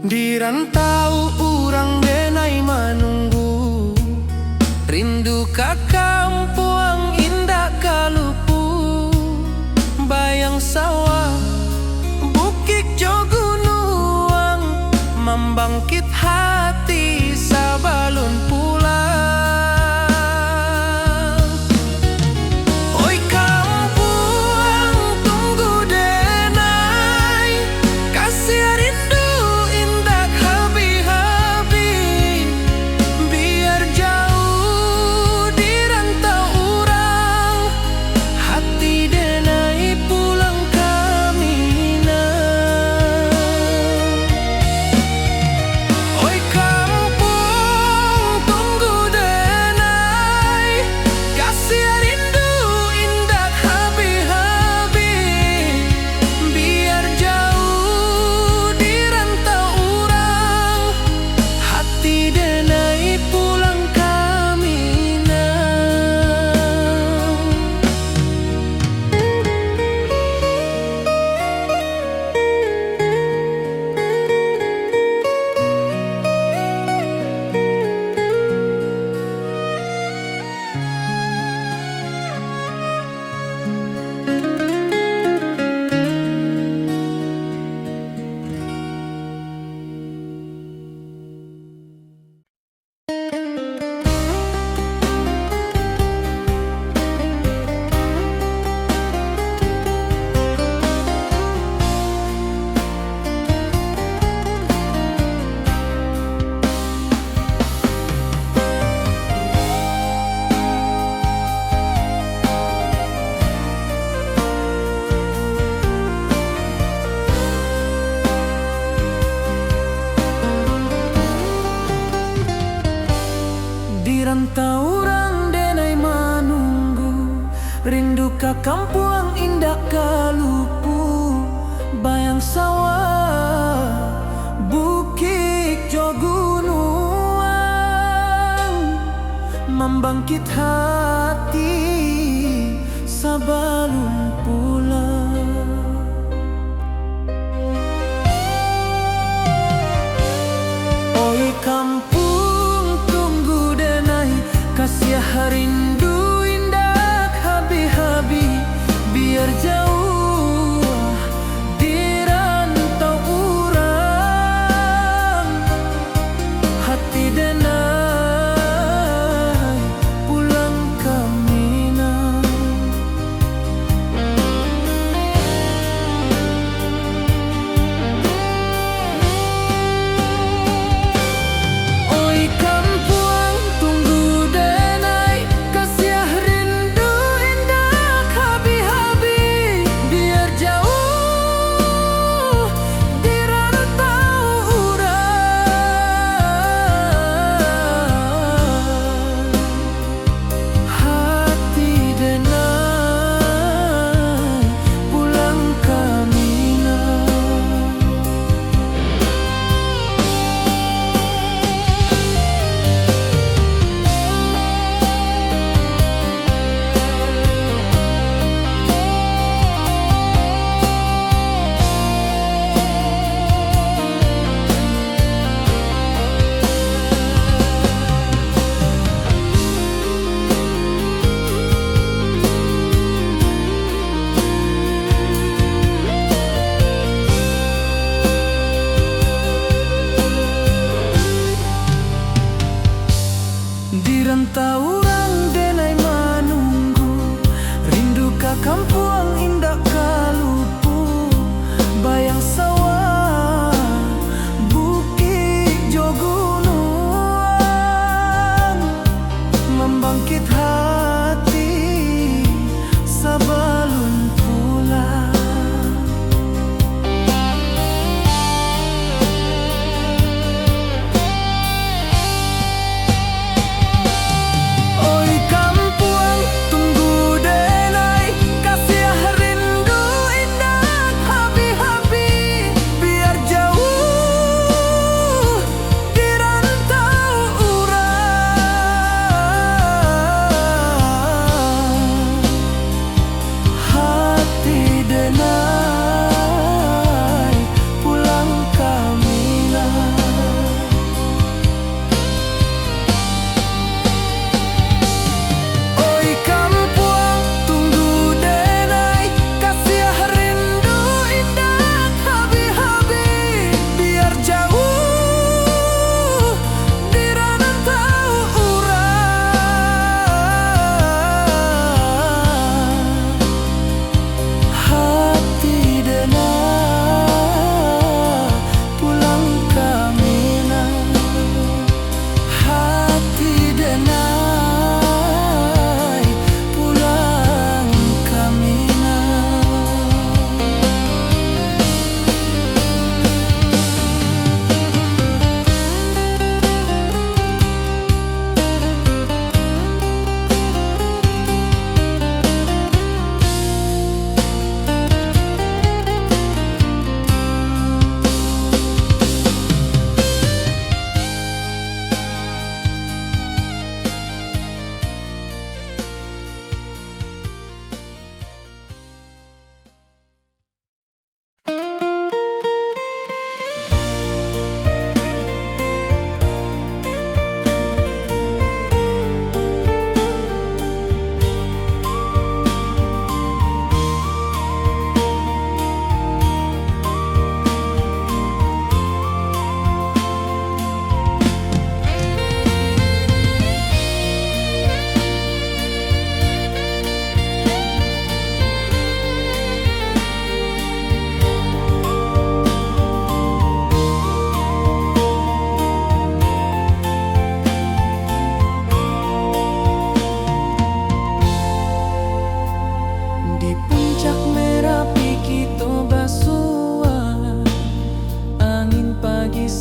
Di rantau urang denai menunggu, rindu ka kampung indah kalupu. Bayang sawah, bukit jo gunung, membangkit hati sabalun pulang. Oi kampung tunggu denai, kasih rindu indah habi-habi. Biar jauh di rantau urang, hati denai pulang kami nah. Oi kampung tunggu denai, kasih rindu indah habi-habi. Biar jauh di rantau urang, hati denai pulang kami nah. Di rantau urang denai manunggu, rindu ka kampung indah kalupu. Bayang sawah, bukit jo gunung, membangkit hati sabalun pulang. Oi kampung tunggu denai, kasih rindu indah habi-habi. Biar jauh di rantau urang, hati denai pulang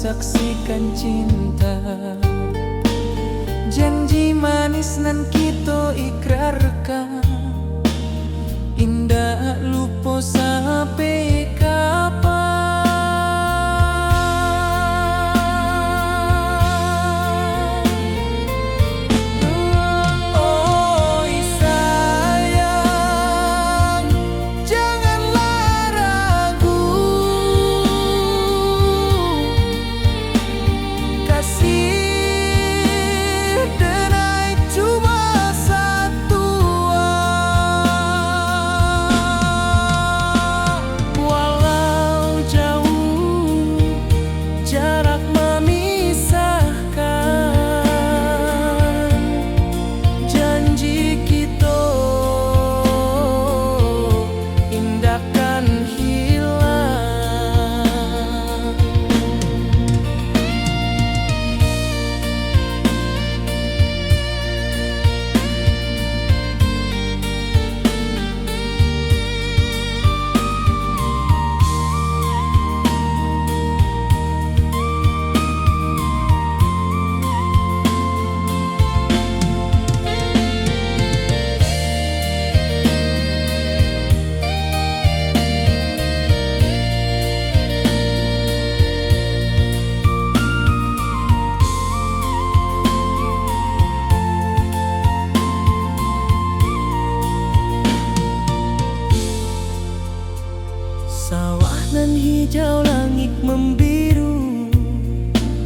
saksikan cinta. Janji manis nan kita ikrarkan, indah lupa sampai kapan. Oi sayang, janganlah ragu, kasih denai cuma satu. Walau jauh jarak memisahkan, janji kita indahkan hilang. Sawah nan hijau, langit membiru,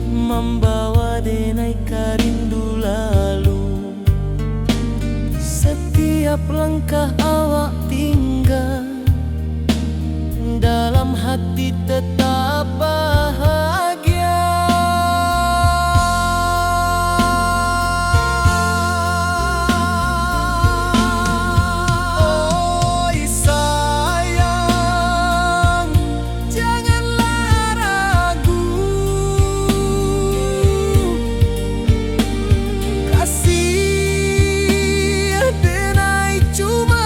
membawa denai karindu lalu. Setiap langkah awak tinggal, dalam hati tetap bahagia. Oi sayang, janganlah ragu, kasih denai cuma.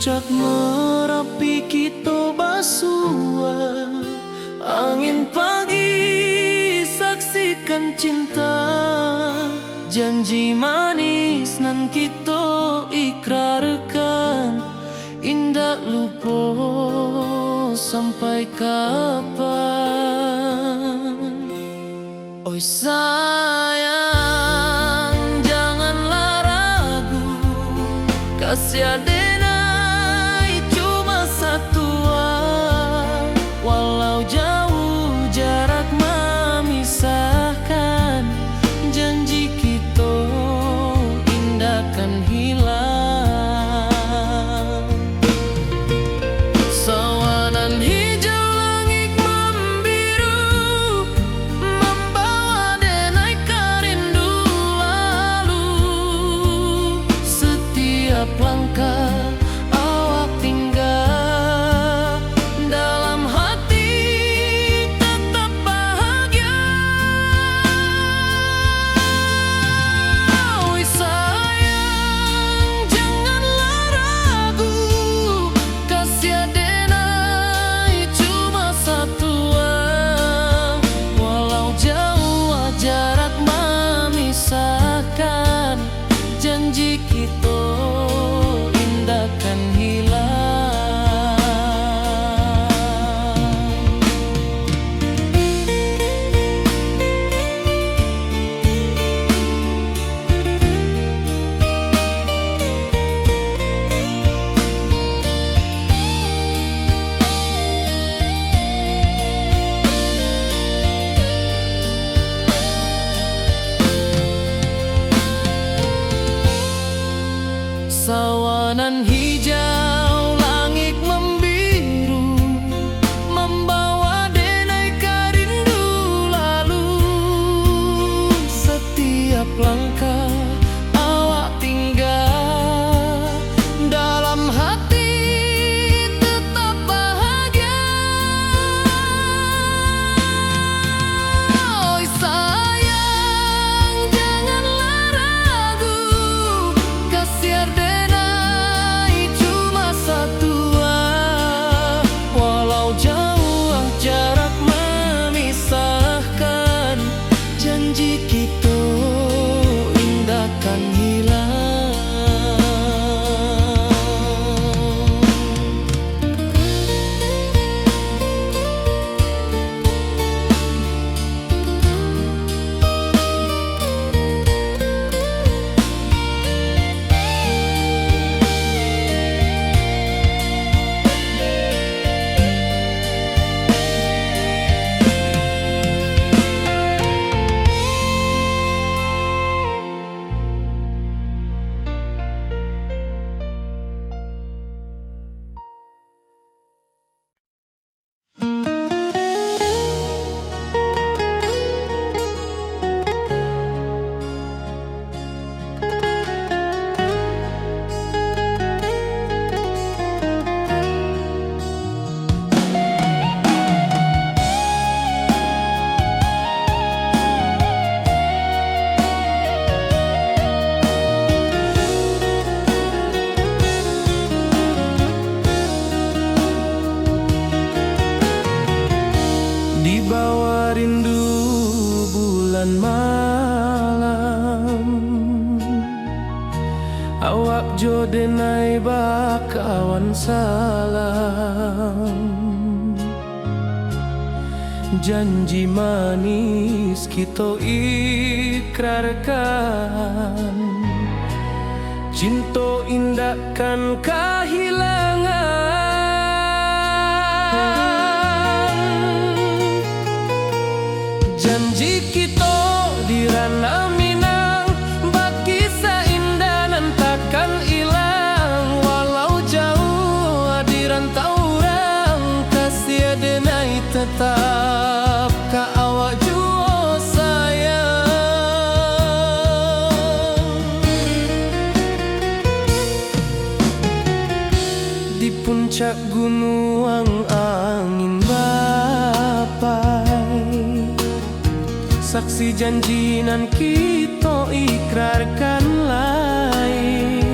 puncak Merapi kita basua, angin pagi saksikan cinta, janji manis nan kita ikrarkan, indah lupa sampai kapan. Oi sayang, janganlah ragu, kasih adenai cuma satu, walau jauh jarak memisahkan, janji kita indah kan hilang. Sawanan hijau langit membiru, membawa denai kerindu lalu. Setiap langkah awak tinggal, dalam hati tetap bahagia. Oi sayang, janganlah ragu, kasih adenai cuma satu, walau jauh jarak memisahkan, janji kita indah kan hilang. Sawanan hijau langit membiru, membawa denai kerindu lalu. Setiap langkah awak tinggal, dalam hati tetap bahagia. Oi sayang, janganlah ragu, kasih adenai cuma satu, walau jauh jarak memisahkan, janji kita indah kan hilang. Di bawah rindu bulan malam, awak jo denai bakawan salam, janji manis kita ikrarkan, cinta indah kan kehilangan. Janji kita di ranah Minang, bakisah indah nan takkan hilang, walau jauh di rantau orang, kasih adenai tetap ka awak jua sayang. Di puncak gunung angin bapai, saksi janji nan kita ikrarkan lain,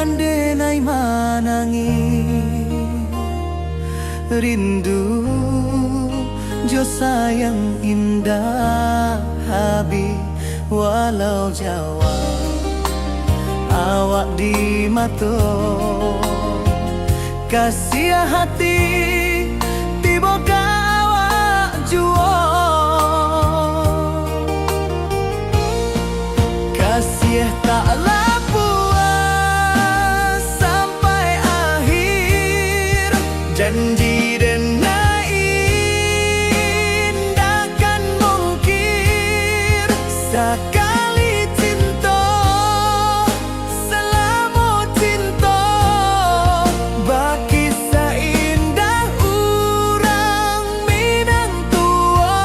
bulan denai manangi rindu jo sayang indah habi walau Jawa awak di mato kasih hati tiba awak juo kasih tak puas sampai akhir janji dan indahkan mungkir sekali cinta selama cinta baki seindah urang Minang tua.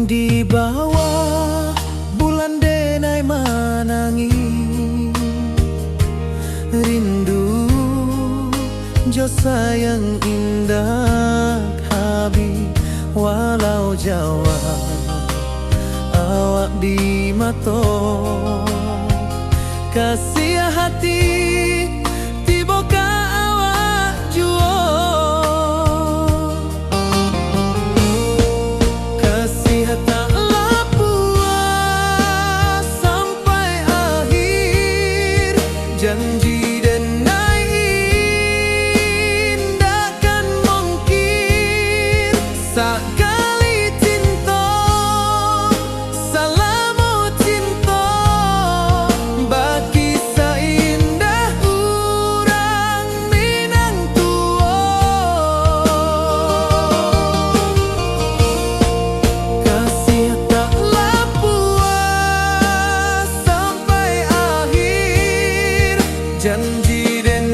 Di bawah bulan denai manangi rindu jo sayang indah habi walau Jawa awak di mato kasih hati tiba ka awak juo taklah puas sampai akhir janji dan indahkan mungkir sekali cinta selama cinta baki seindah urang Minang tua. Kasih taklah puas sampai akhir janji dan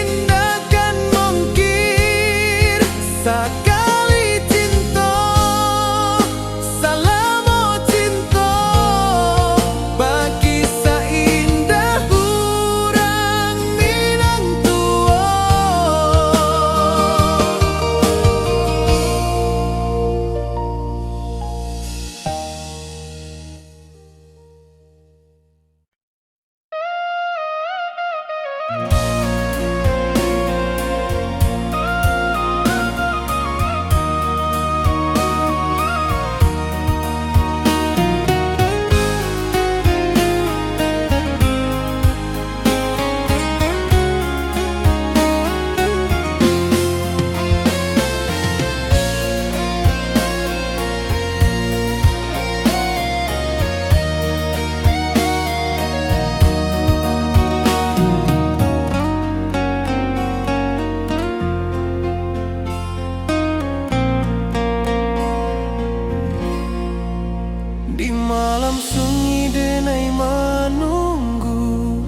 indahkan mungkir sekali cinta selama cinta baki seindah urang Minang tua. Di malam sunyi denai menunggu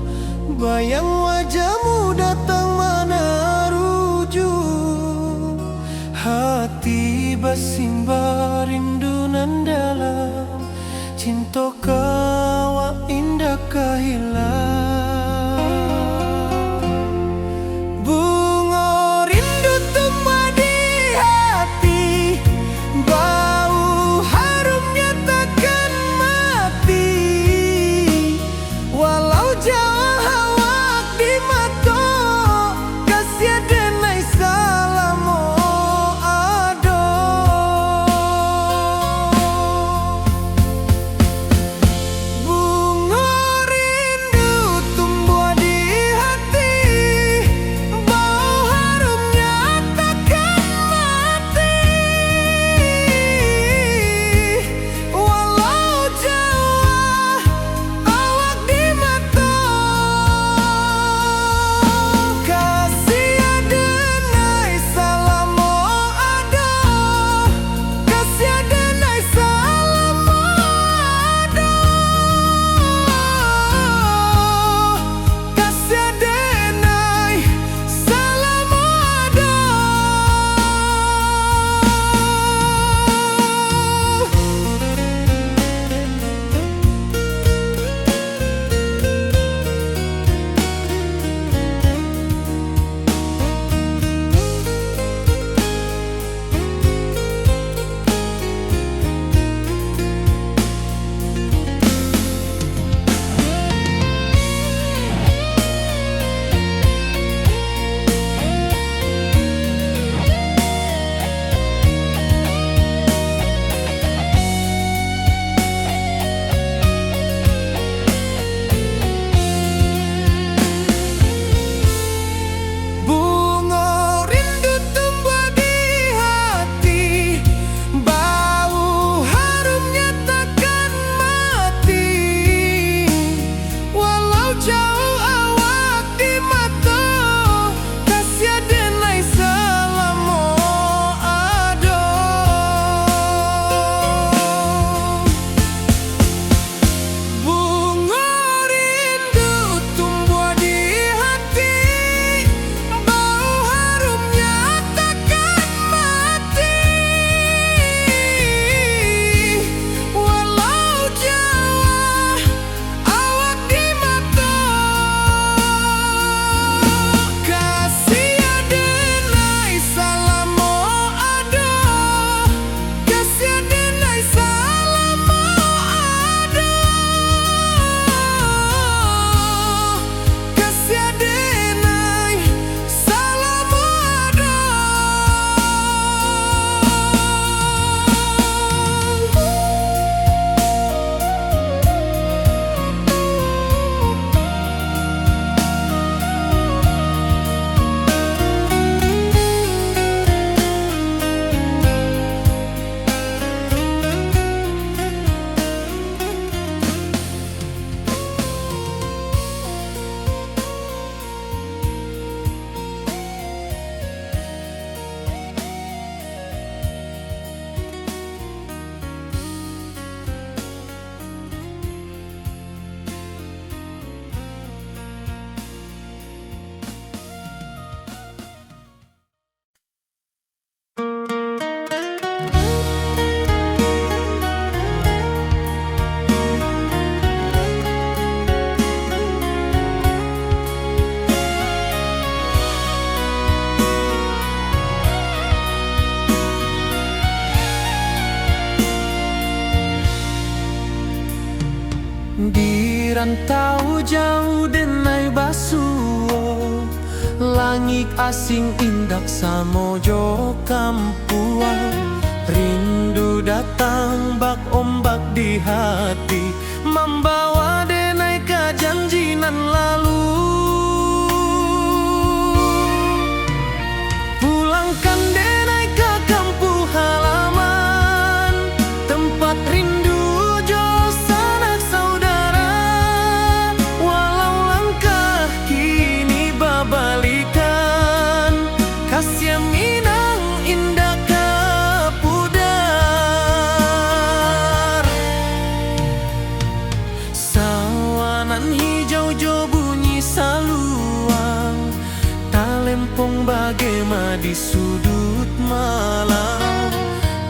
bayang wajahmu datang mana rujuk hati bersimbar rindu nan dalam cinta kawa indah kehilang bunga rindu tumbuh di hati bau harumnya takkan mati walau jauh awak di mata kasih denai salamo ado bunga rindu Di rantau jauh denai basuo, langit asing indak samojo kampuang. Rindu datang bak ombak di hati, membawa denai ke janjinan lalu. Pulangkan denai ke kampung halaman, tempat rindu jo sanak saudara. Walau langkah kini babalikan, kasih minang indah ke pudar. Sawanan hijau jo bunyi saluang, talempong bagema di sudut malam.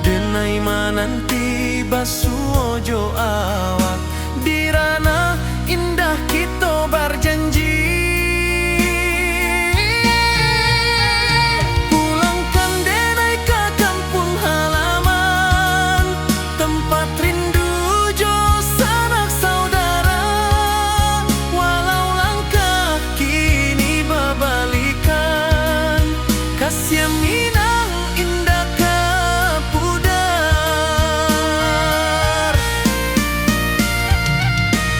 Denai mananti basuo jo awak, di ranah indah kita berjanji. Pulangkan denai ke kampung halaman, tempat rindu jo sanak saudara. Walau langkah kini babalikan, kasih minang indah ke pudar.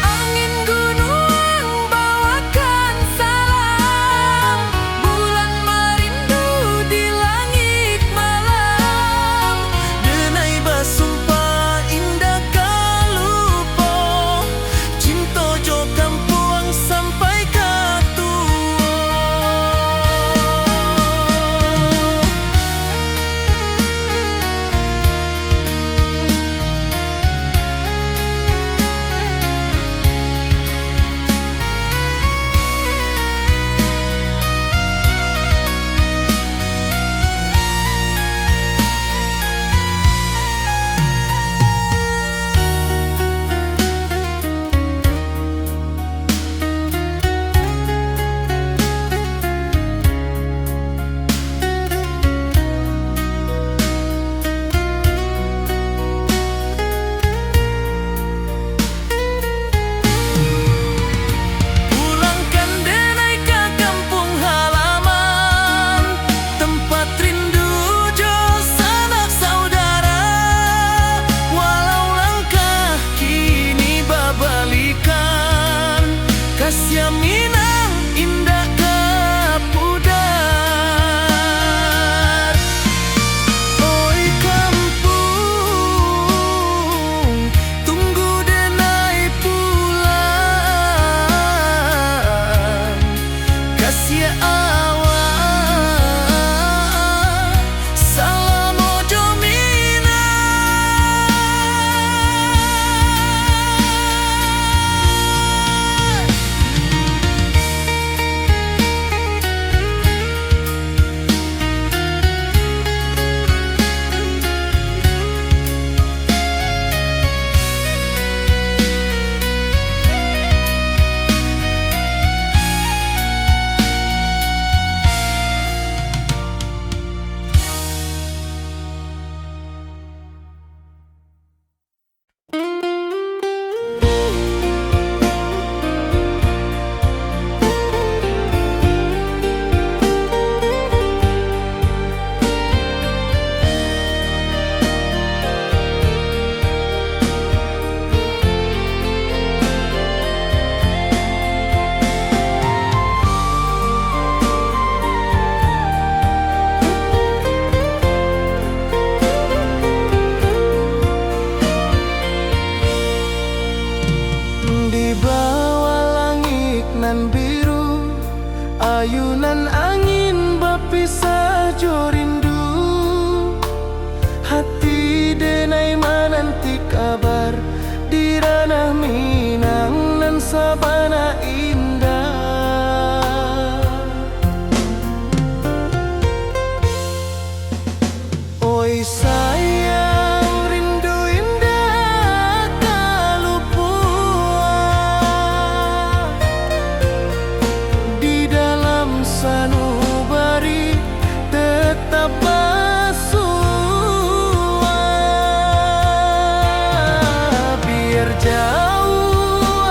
Angin gunung bawakan salam, bulan merindu di langit malam. Denai basumpah indah kalupo, cinta jo kampuang sampai ke tua. Pulangkan denai ke kampung halaman, tempat rindu jo sanak saudara. Walau langkah kini babalikan, kasih minang indah ke pudar. Oi kampung, tunggu denai pulang. Kasih awak, salam ojo minang. Di bawah langit nan biru, ayunan angin berpisah jo rindu. Hati denai mananti kabar, di ranah Minang nan sabana indah. Oi sayang, rindu indah kalupuan. Di dalam sanubari tetap basuh. Biar jauh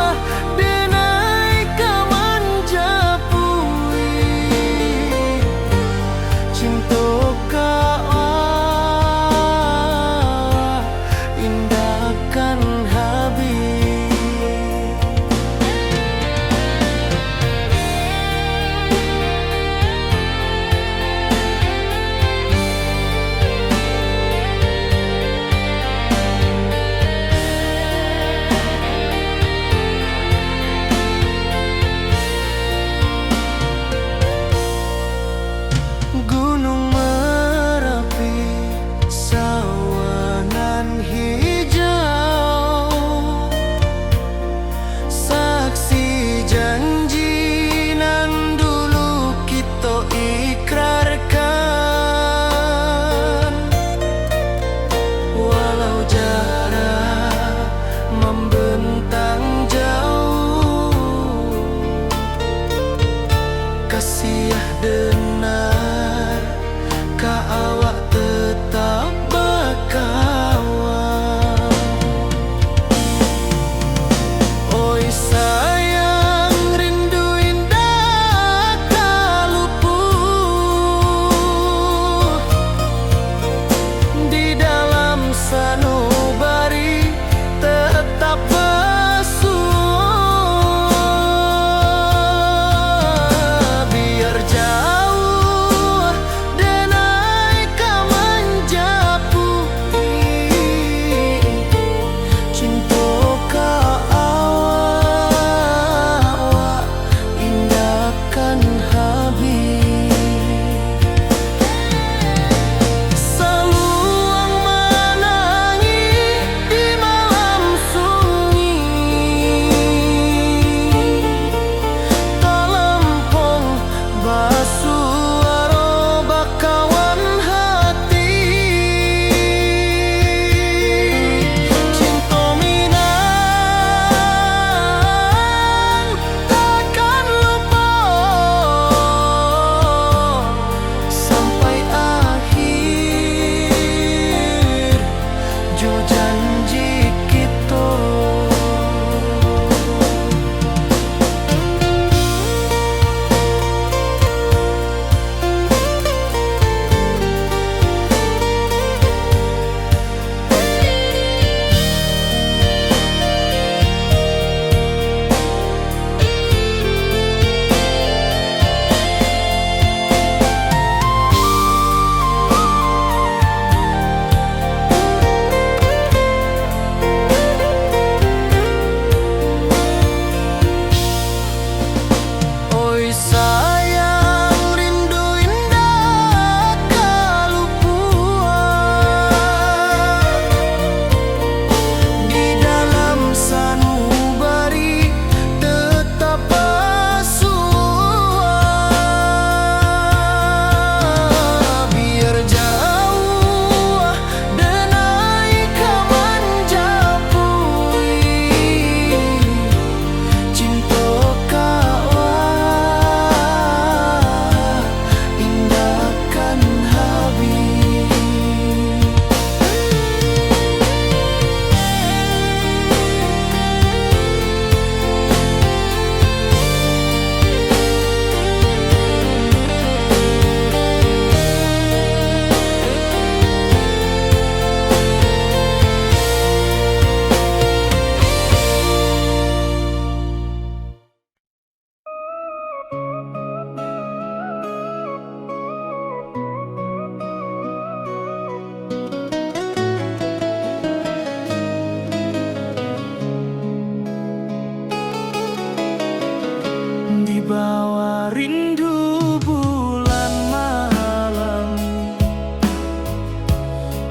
Wibawa rindu bulan malam,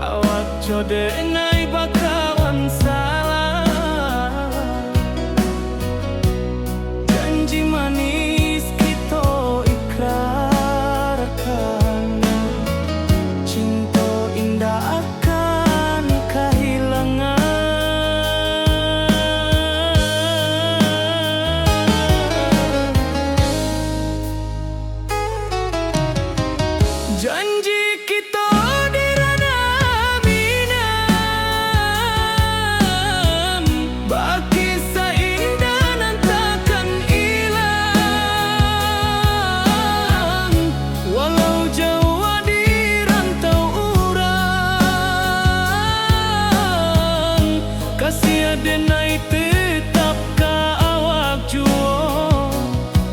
awak jodenai bakawan salah. Janji manis kita ikrarkan, cinta indah akan kehilangan. Janji kita di ranah minam, bagi seindah nan takkan hilang. Walau jauh di rantau urang, kasih adenai tetap ka awak juo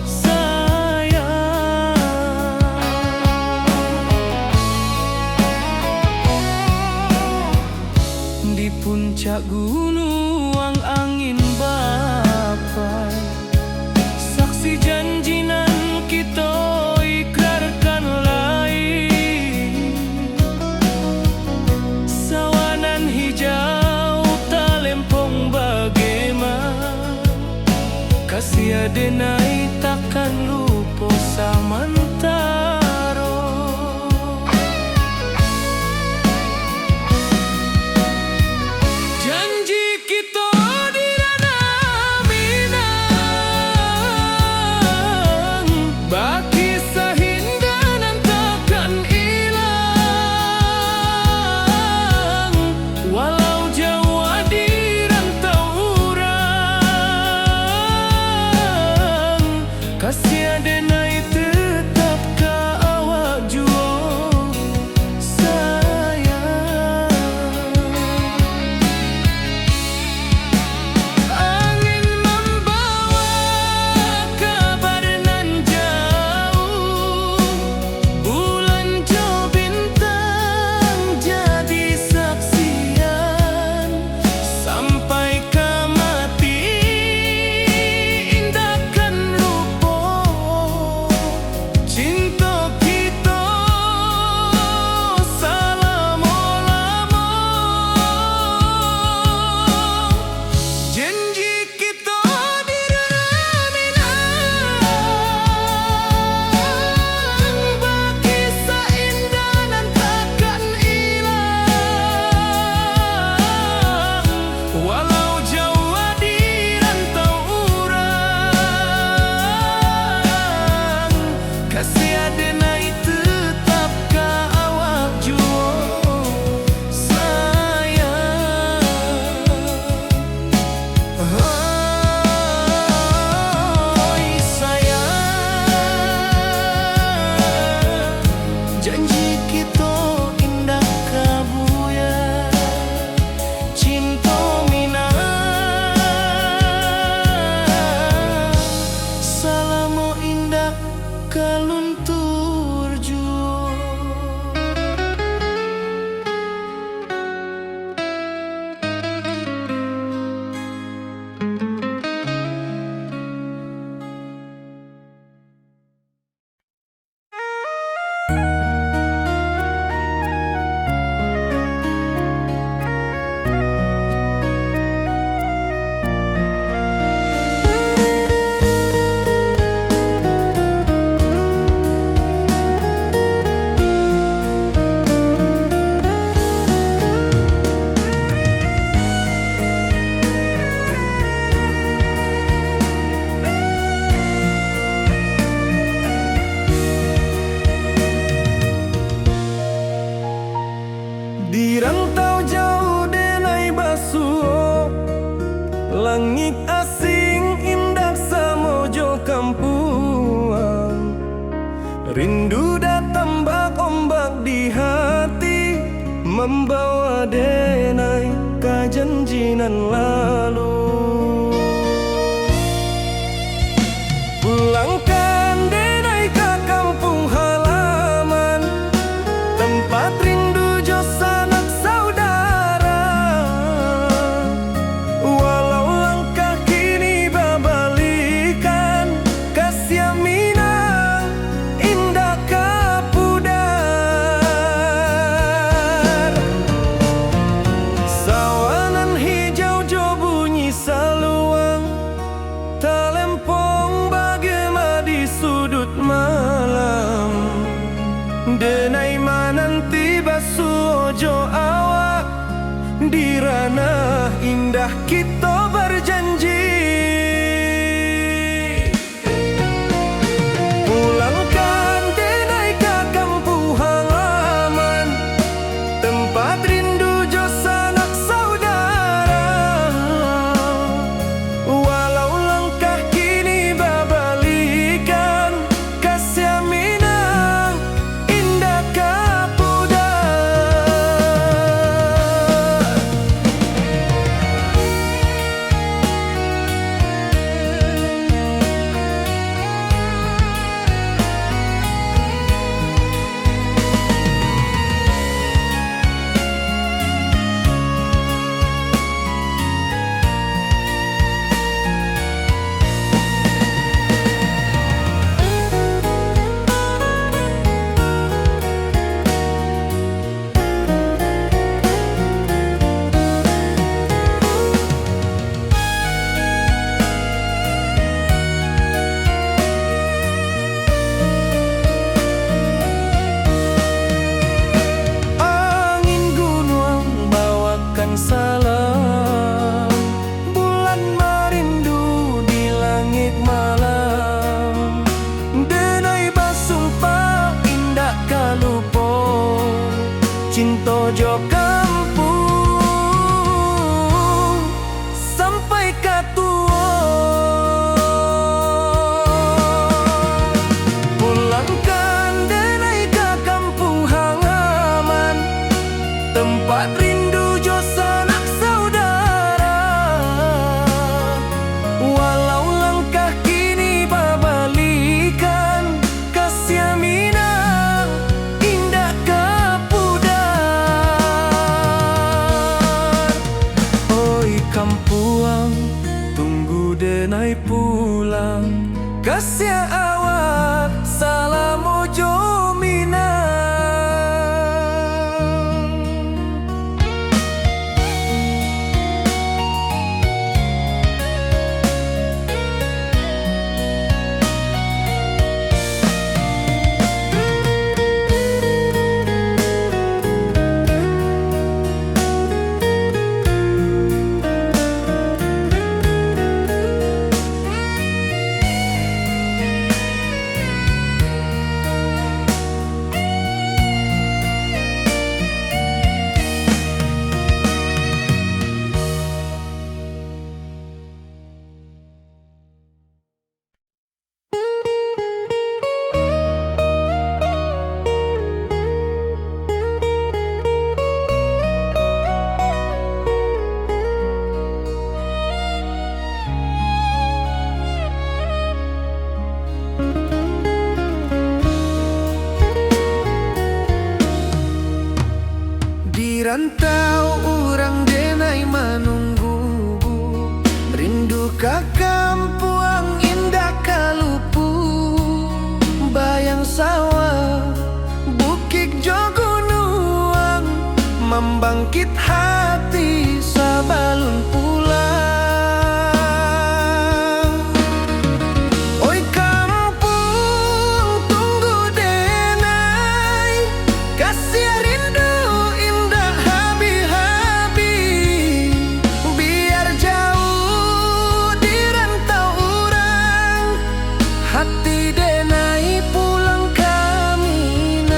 sayang. Di puncak gunung angin bapai, saksi janji nan kita ikrarkan lain. Sawanan hijau talempong bagaimana, kasih adenai takkan lupa samantara. Janji kita di ranah minang, bagi sahinda nan takkan hilang. Walau jauh di rantau urang, kasih adenai tetap ka awak juo sayang. Angin membawa kabar nan jauh, bulan jo bintang jadi saksian. Sampai ke mati indahkan lupa, cinta kita selama-lama. Janji kita di ranah minang, bagi seindah nan takkan hilang. Walau jauh di rantau urang, kasih adenai tetap ka awak juo sayang. Oi sayang, janji kita indah kabuya, cinta minang, salamo indah kaluntur juo. Di rantau jauh denai basuh, langit asing indah samojo kampuang. Rindu datang bak ombak di hati, membawa denai ka janjinan lalu. Pulangkan denai ka kampung halaman, tempat rindu jo sanak saudara. Walau langkah kini babalikan, kasih Kasih awak salamu jomina. Di rantau orang denai menunggu, rindu ka kampung indah kalupu. Bayang sawah, bukit jogunuang, membangkit hati sabalun pulang. Oi kampung tunggu denai, kasih rindu hati denai pulang kaminang.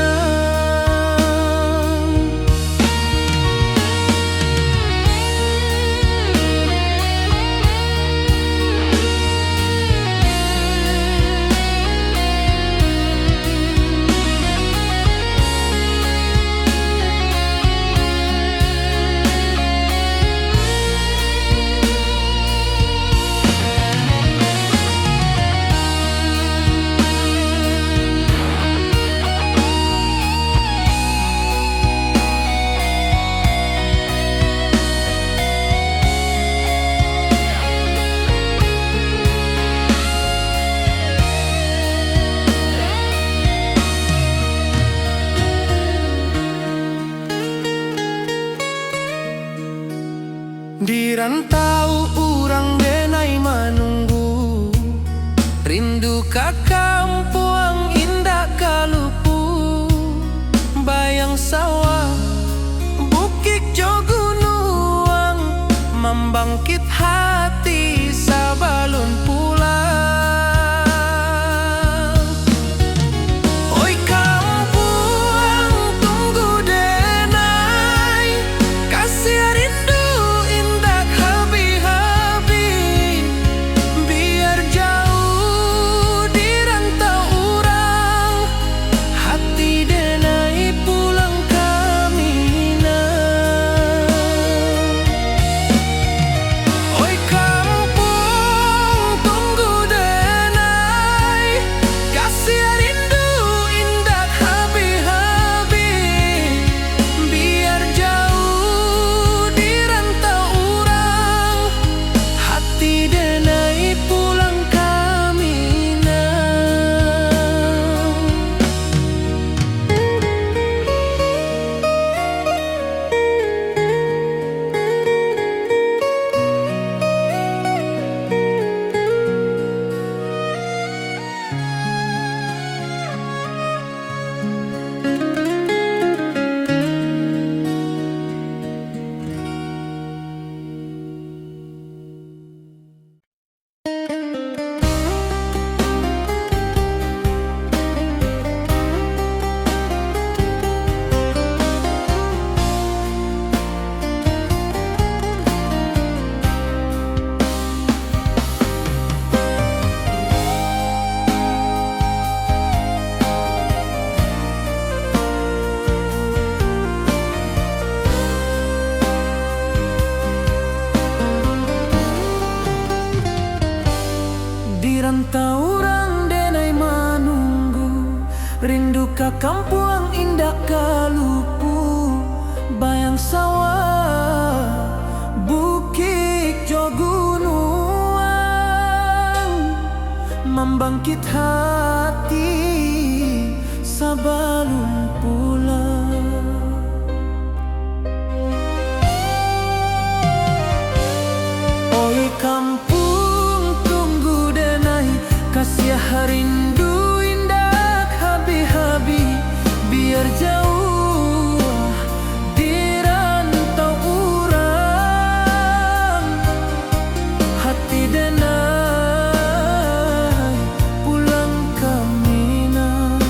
Di rantau urang denai menunggu, rindu ka kampung indah kalupu. Bayang sawah, bukit jogunuang, membangkit hati sabalun pulang. Oi kampung tunggu denai, kasih rindu rantau orang denai menunggu, rindu ka kampung indah kalupu. Bayang sawah, bukit jogunuang, membangkit hati sebelum pulang. Oi kampung tunggu denai, kasih rindu indah habi-habi, biar jauh di rantau urang. Hati denai pulang ke Minang.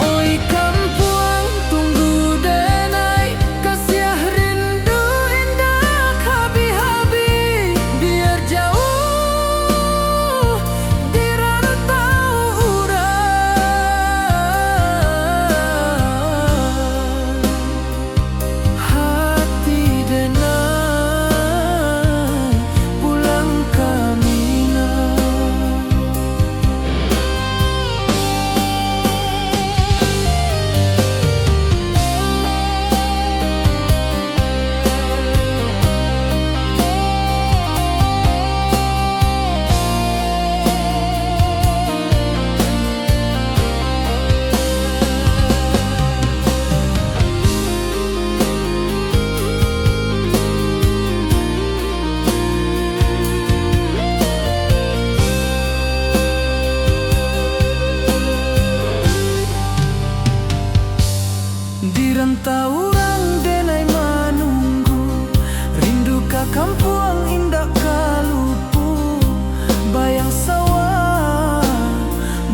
Oi kampung tunggu denai, kasih rindu indah habi-habi, biar jauh di rantau urang. Hati denai pulang ke Minang. Di rantau urang denai menunggu, rindu ka kampung indah kalupu, bayang sawah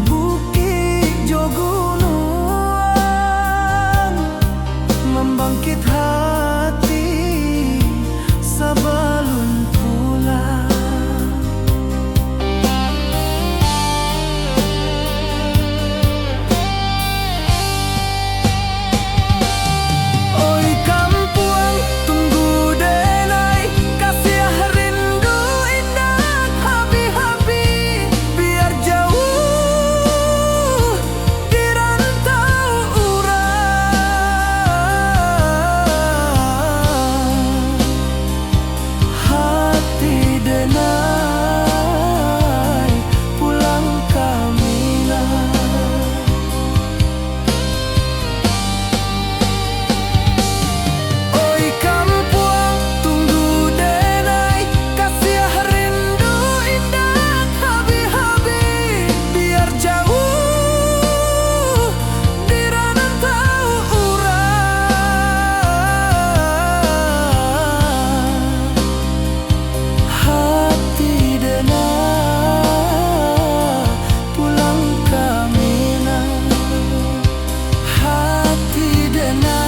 bukit jo gunung, membangkit hati sebelum pulang. Oi kampung tunggu denai, kasih rindu indah habi-habi, biar jauh di rantau urang. Hati denai pulang ke Minang. Oi kampung tunggu denai, kasih rindu indah habi-habi, biar jauh di rantau urang. Hati denai pulang ke Minang. Hati denai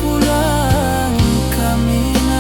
pulang ke Minang.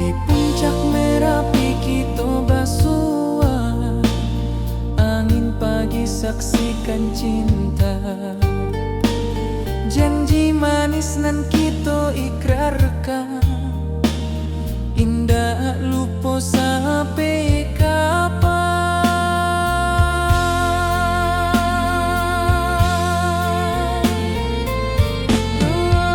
Di puncak Merapi kita basua, angin pagi saksikan cinta, janji manis nan kita ikrarkan, indah lupa sampai kapan. Dua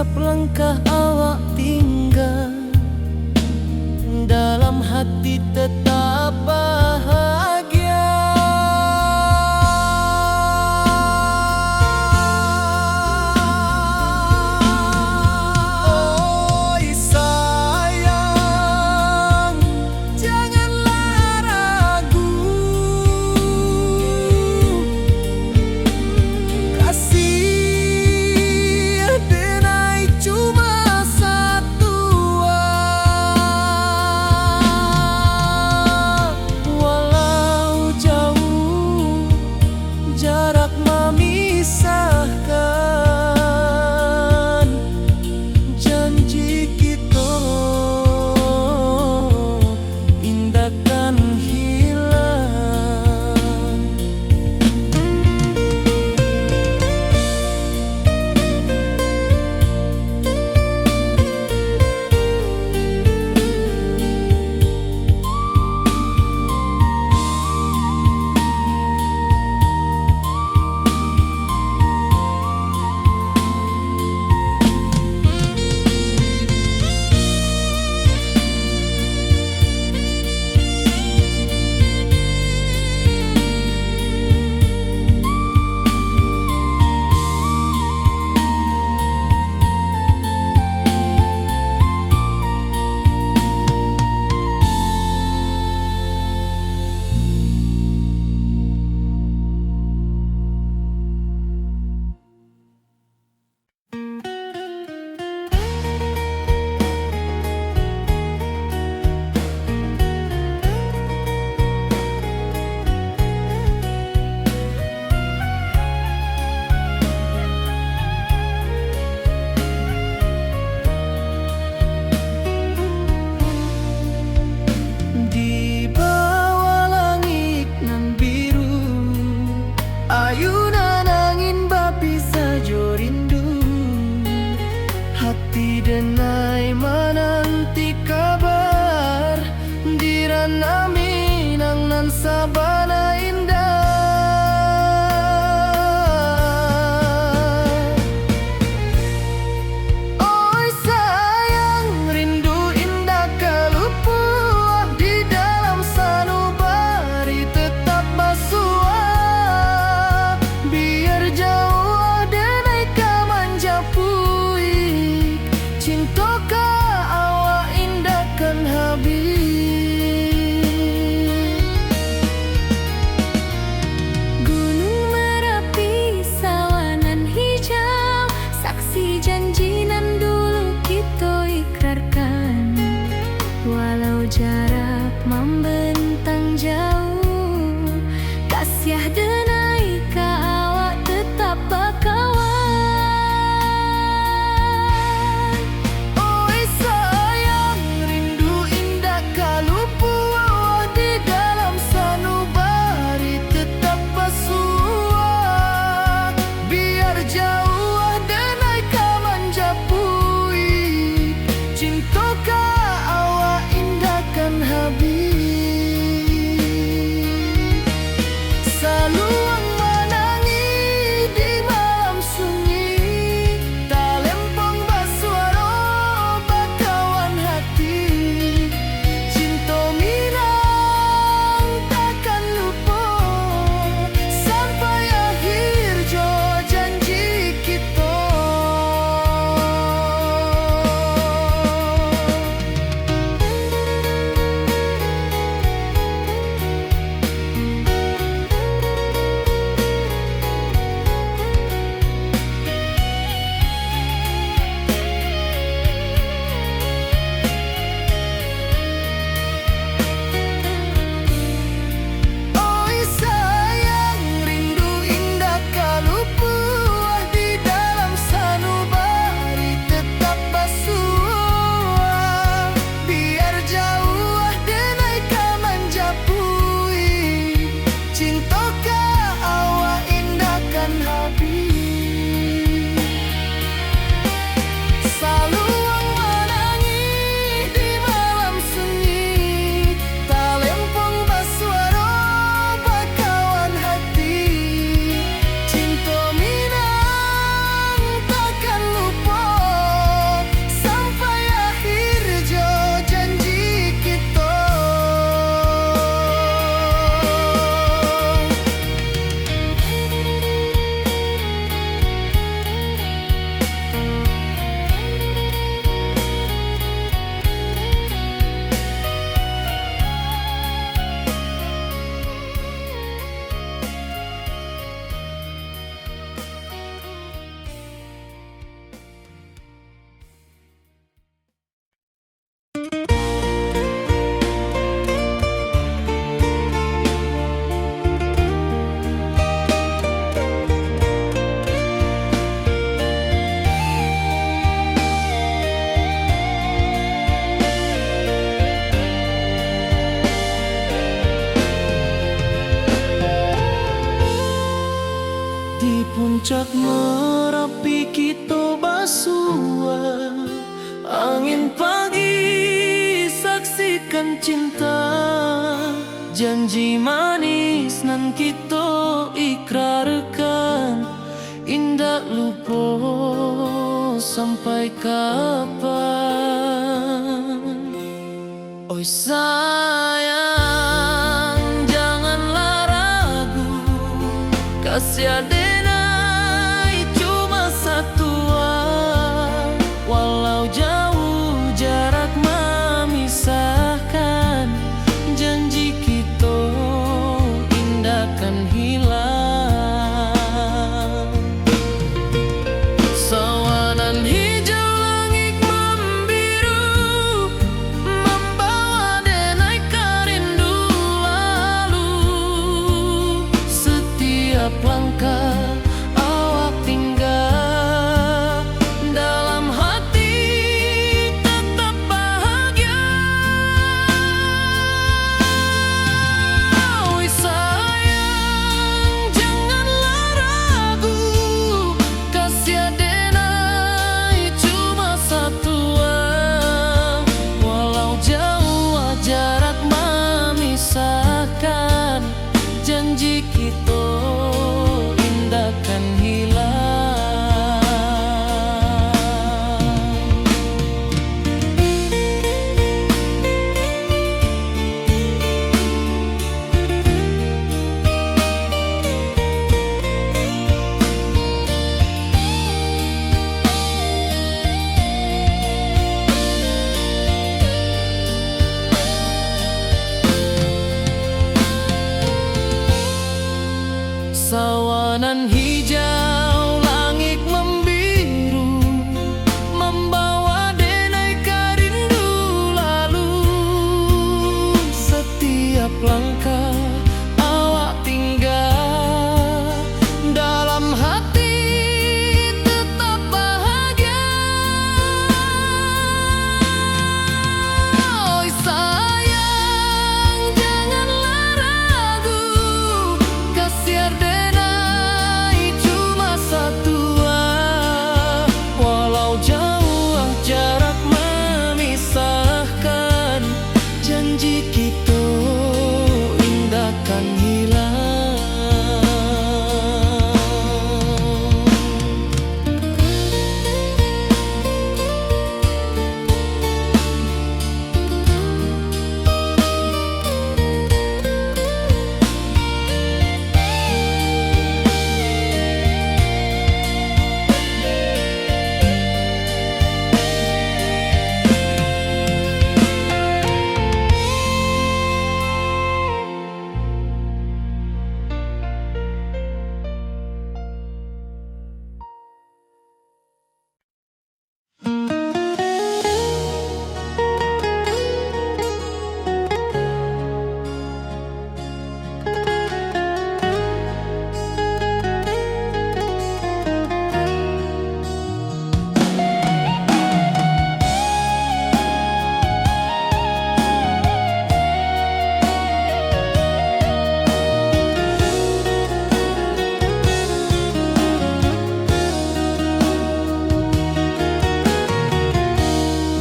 Setiap langkah awak tinggal, dalam hati tetap bahagia. Oi sayang, janganlah ragu. Kasih denai cuma satu. Walau jauh jarak memisahkan, janji kita indahkan hilang. Di bawah langit nan biru, ayunan angin bapisa jo rindu. Hati denai menanti kabar, di ranah Minang nan sabana indah. Oi sayang, rindu indah kalupua, di dalam sanubari tetap basua. Biar jauh denai ka manjapui, cinta ka awak indahkan habis. Gunung Merapi sawanan hijau, saksi janji nan dulu kita ikrarkan. Walau jarak membentang jauh, kasih denai ka awak tetap bakawan. Oi sayang, rindu indah kalupua, di dalam sanubari tetap basua. Biar jauh denai ka manjapui, Merapi kita basua angin pagi, saksikan cinta. Janji manis nan kita ikrarkan, indah lupa sampai kapan. Oi sayang, janganlah ragu, kasih adenai cuma satu. Walau jauh jarak memisahkan, janji kita indah kan hilang. Sawanan hijau langit membiru, membawa denai kerindu lalu. Setiap langkah awak tinggal, dalam hati tetap bahagia. Oi sayang, janganlah ragu, kasih adenai cuma satu. Walau jauh jarak memisahkan, janji kita indah kan hilang. Sawanan hijau langit membiru, membawa denai kerindu lalu. Setiap langkah awak tinggal, dalam hati tetap bahagia. Oi sayang, janganlah ragu, kasih adenai cuma satu. Walau jauh jarak memisahkan, janji kita indah kan hilang.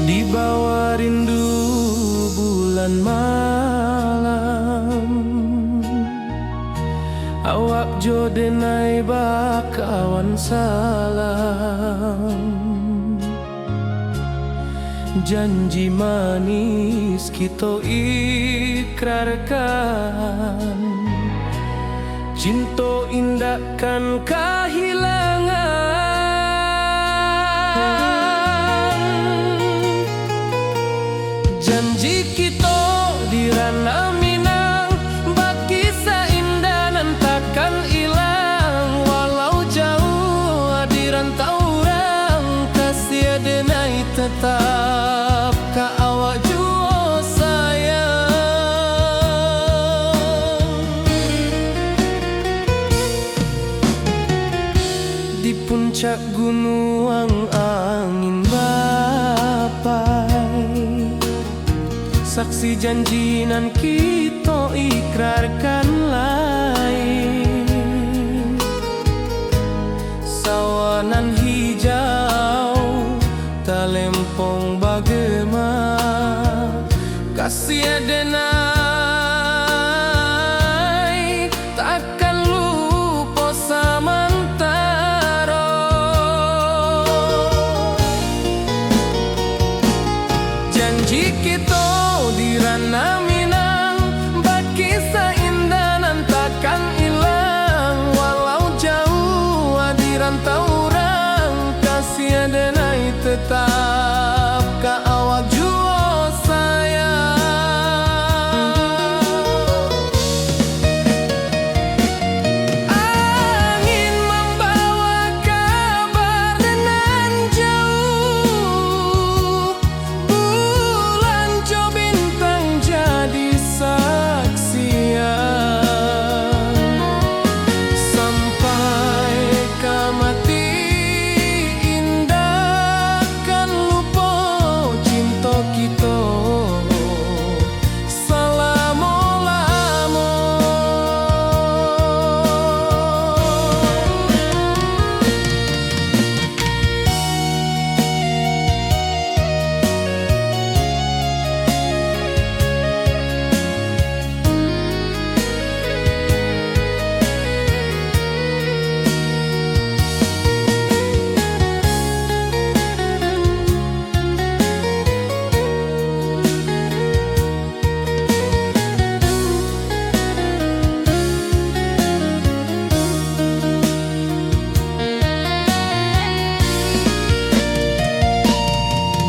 Di bawah rindu bulan malam, awak jo denai bakawan salam. Janji manis kita ikrarkan, cinta indah kan kehilangan. Janji kita di ranah Minang, bakisah indah nan takkan hilang. Walau jauh di rantau orang, kasih adenai tetap ka awak jua sayang. Di puncak gunung angin bapai, saksi janji nan kita ikrarkan lain. Sawan sawanan hijau, talempong bagaimana kasih denai takkan lupa samantara. Janji kita di ranah Minang, bakisah indah nan takkan hilang. Walau jauh di rantau orang, kasih denai tetap ka awak jua sayang. Angin membawa kabar nan jauh, bulan jo bintang jadi saksian. Sampai ka mati indah kan lupa cinta kita selama-lama.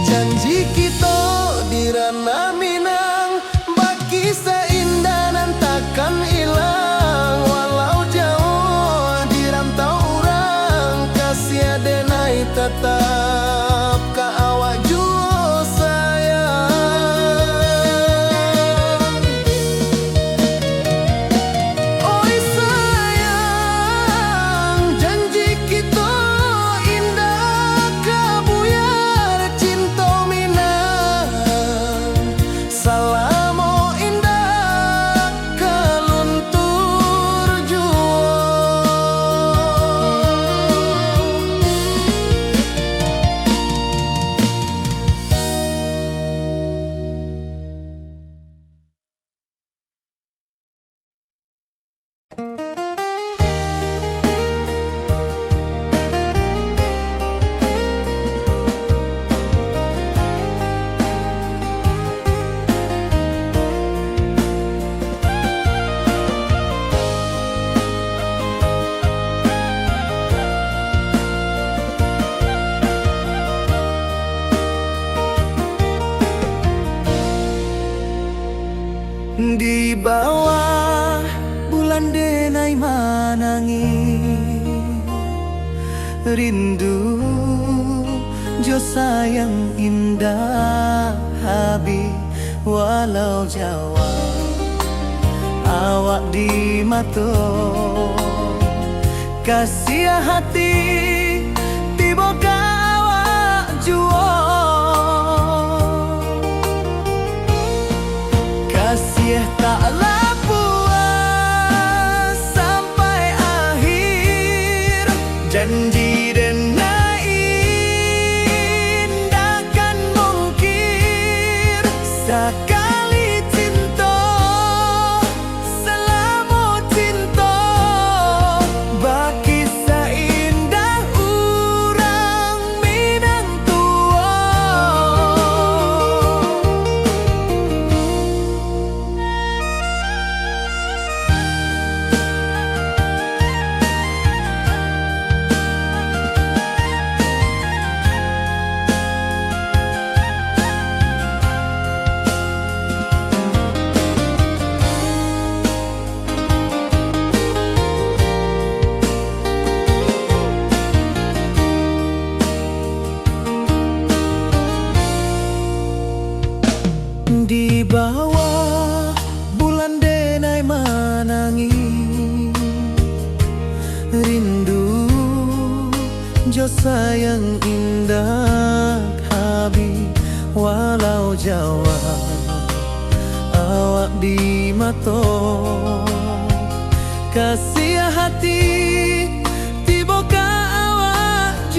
Janji kita di ranah Minang, bakisah indah nan takkan hilang. Walau jauh di rantau orang, kasih denai tetap ka awak jua sayang. Oi sayang, janji kita indah kabuyar cinta Minang. Salamo indah kaluntur jua. Di bawah bulan denai manangi, rindu jo sayang indah habi. Walau Jawa awak di mato, kasih hati tiba ka awak jua. Kasih taklah puas sampai akhir, janji denai indah kan mungkir. Sekali cinta selama cinta, bakisah indah urang Minang tua. Di bawah bulan denai manangi, rindu jo sayang indah habi. Walau Jawa awak di mato, kasih hati tiba ka awak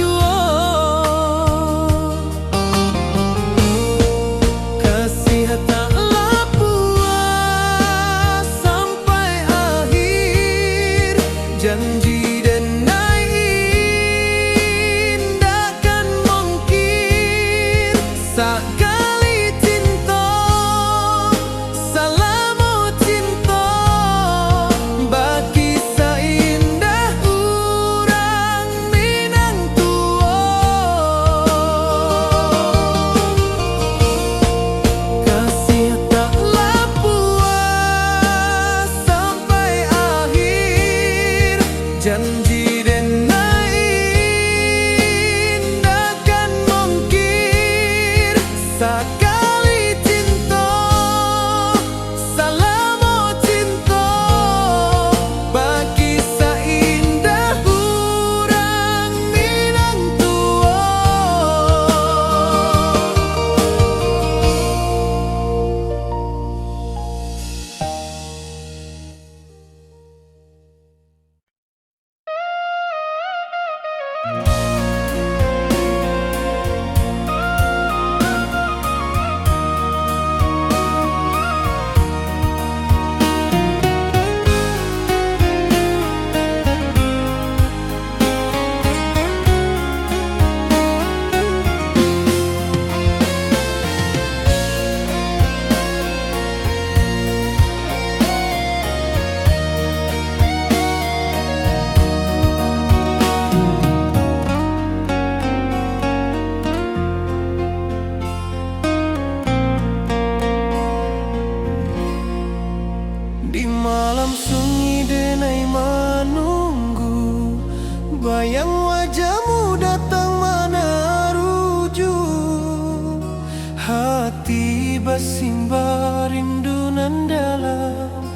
basimba rindu nan dalam,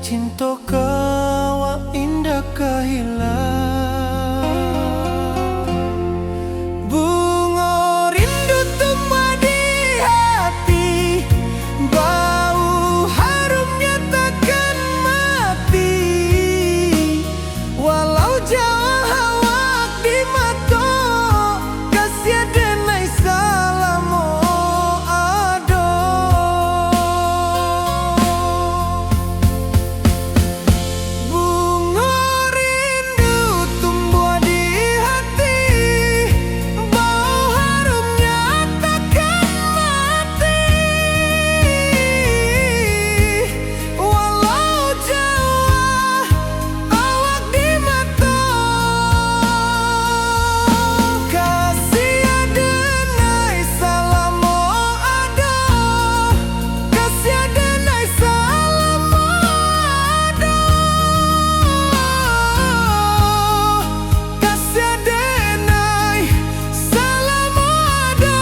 cinta kawa indah kahilang. Bunga rindu tumbuh di hati, bau harumnya takkan mati. Walau jauh awak di mata, kasih denai salamo ado. Bunga rindu tumbuh di hati, bau harumnya takkan mati. Walau jauh awak di mata, kasih denai salamo ado, kasih denai salamo ado, kasih denai salamo ado.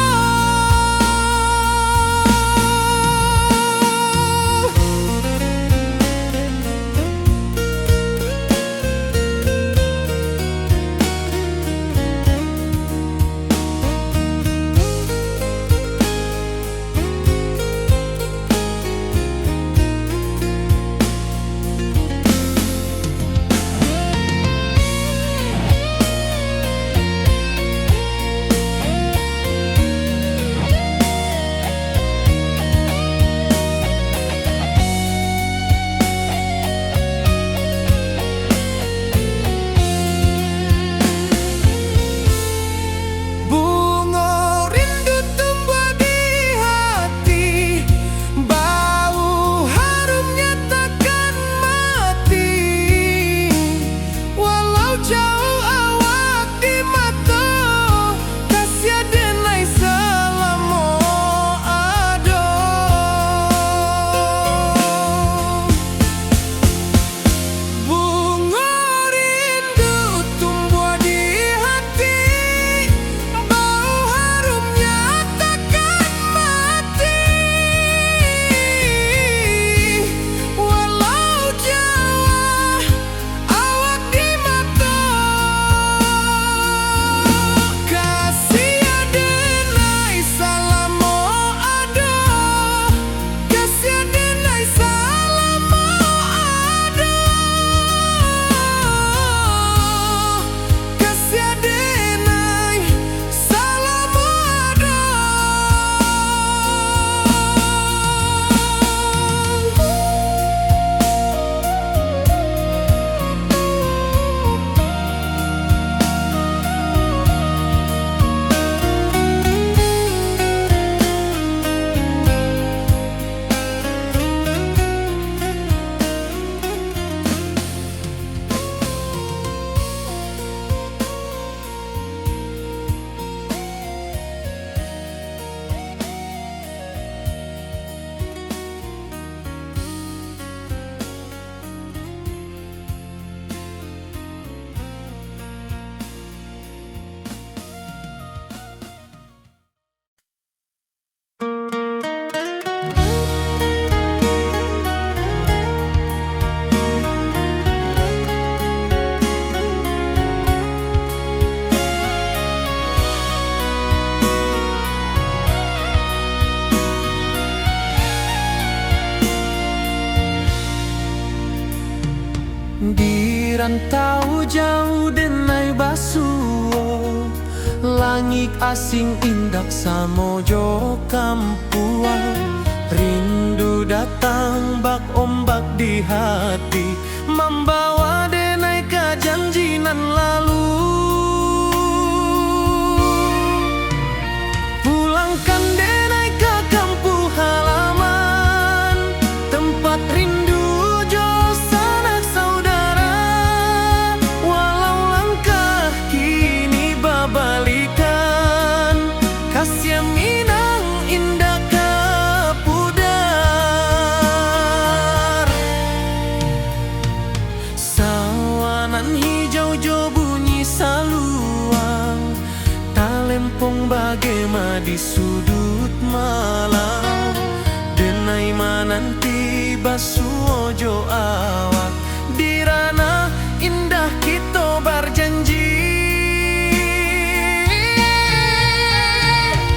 Bunga rindu tumbuh di hati, bau harumnya takkan mati. Walau jauh awak di mata, kasih denai salamo ado. Bunga rindu tumbuh di hati, bau harumnya takkan mati. Walau jauh awak di mata, kasih denai salamo ado, kasih denai salamo ado, kasih denai salamo ado. Di rantau jauh denai basuo, langit asing indak samojo kampuan. Rindu datang bak ombak di hati, membawa denai ke janji nan lalu. Pulangkan denai ke kampung halaman, tempat rindu jo sanak saudara. Walau langkah kini babalikan, kasih minang indah ke pudar. Sawanan hijau jo bunyi saluang, talempong bagema di sudut malam. Nai mananti basuojo awak dirana indah kita berjanji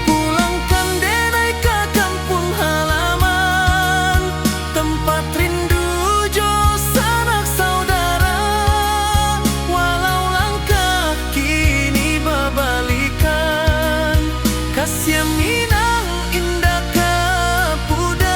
pulangkan denai ke kampung halaman tempat rindu jo sanak saudara walau langkah kini babalikan kasih minang indah kapudar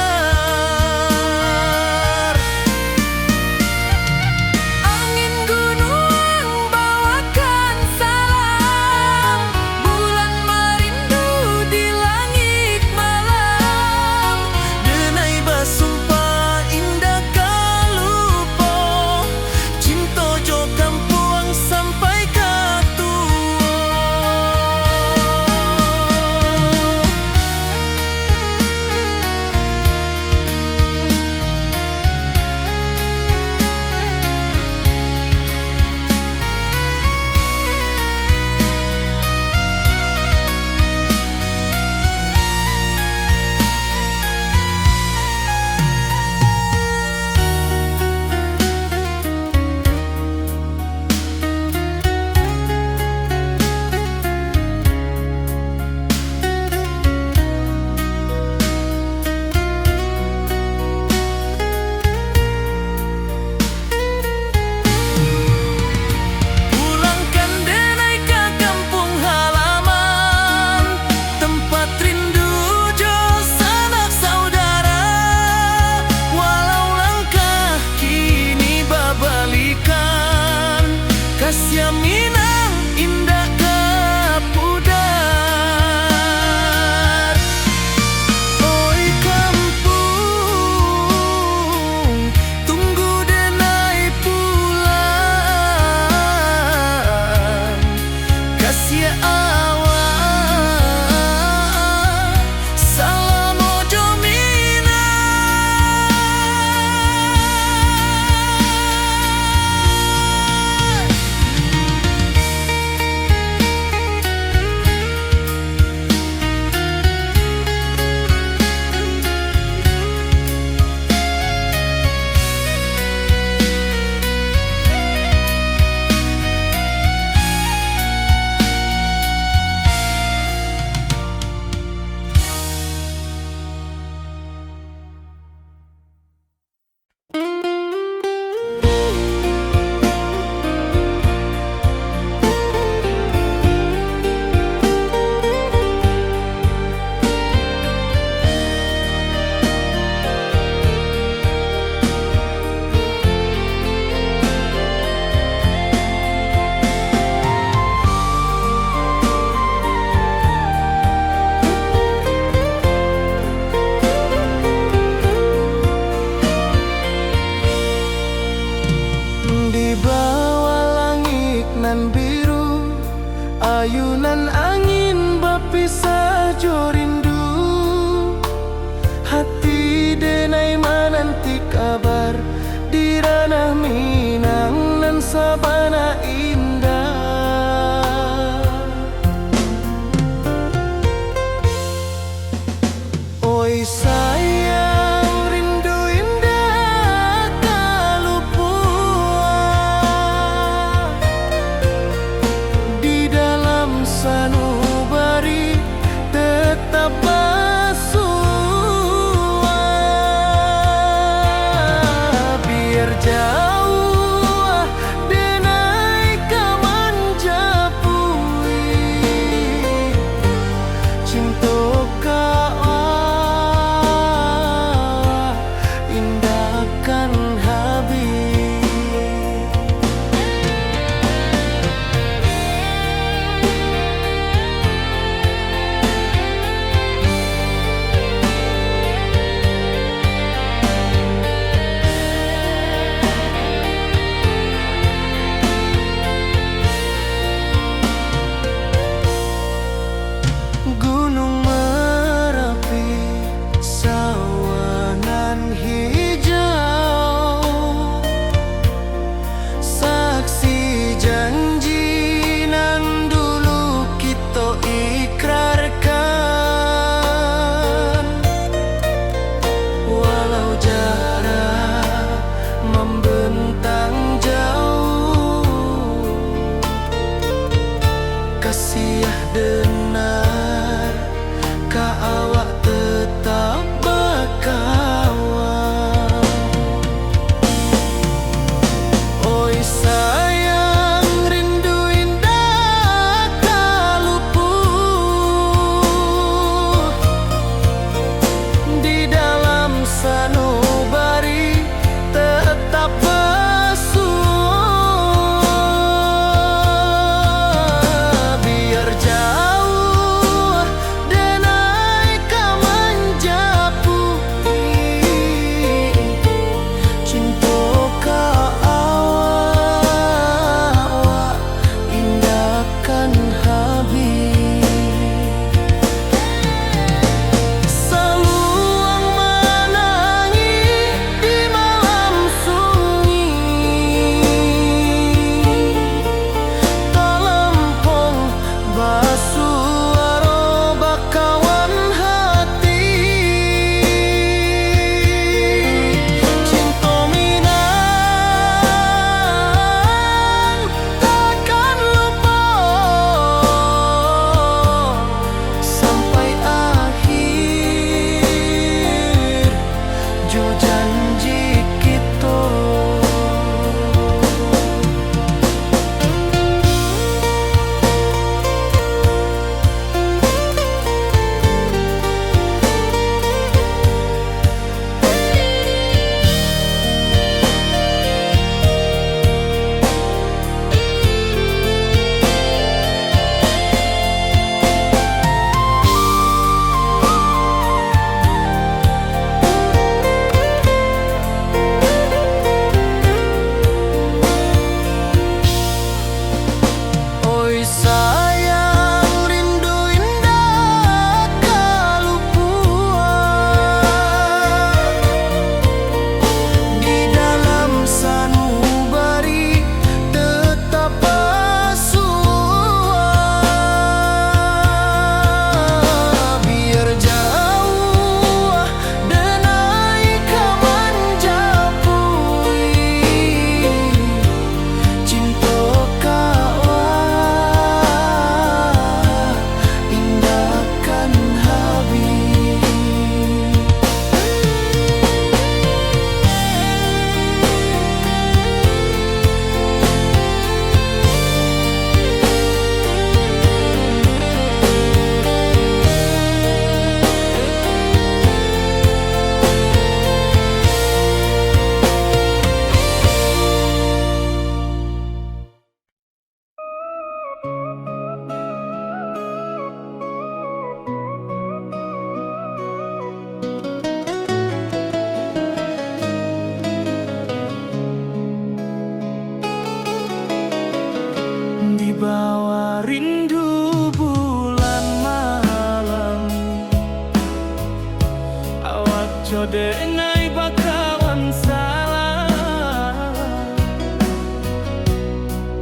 denai bakawan salah.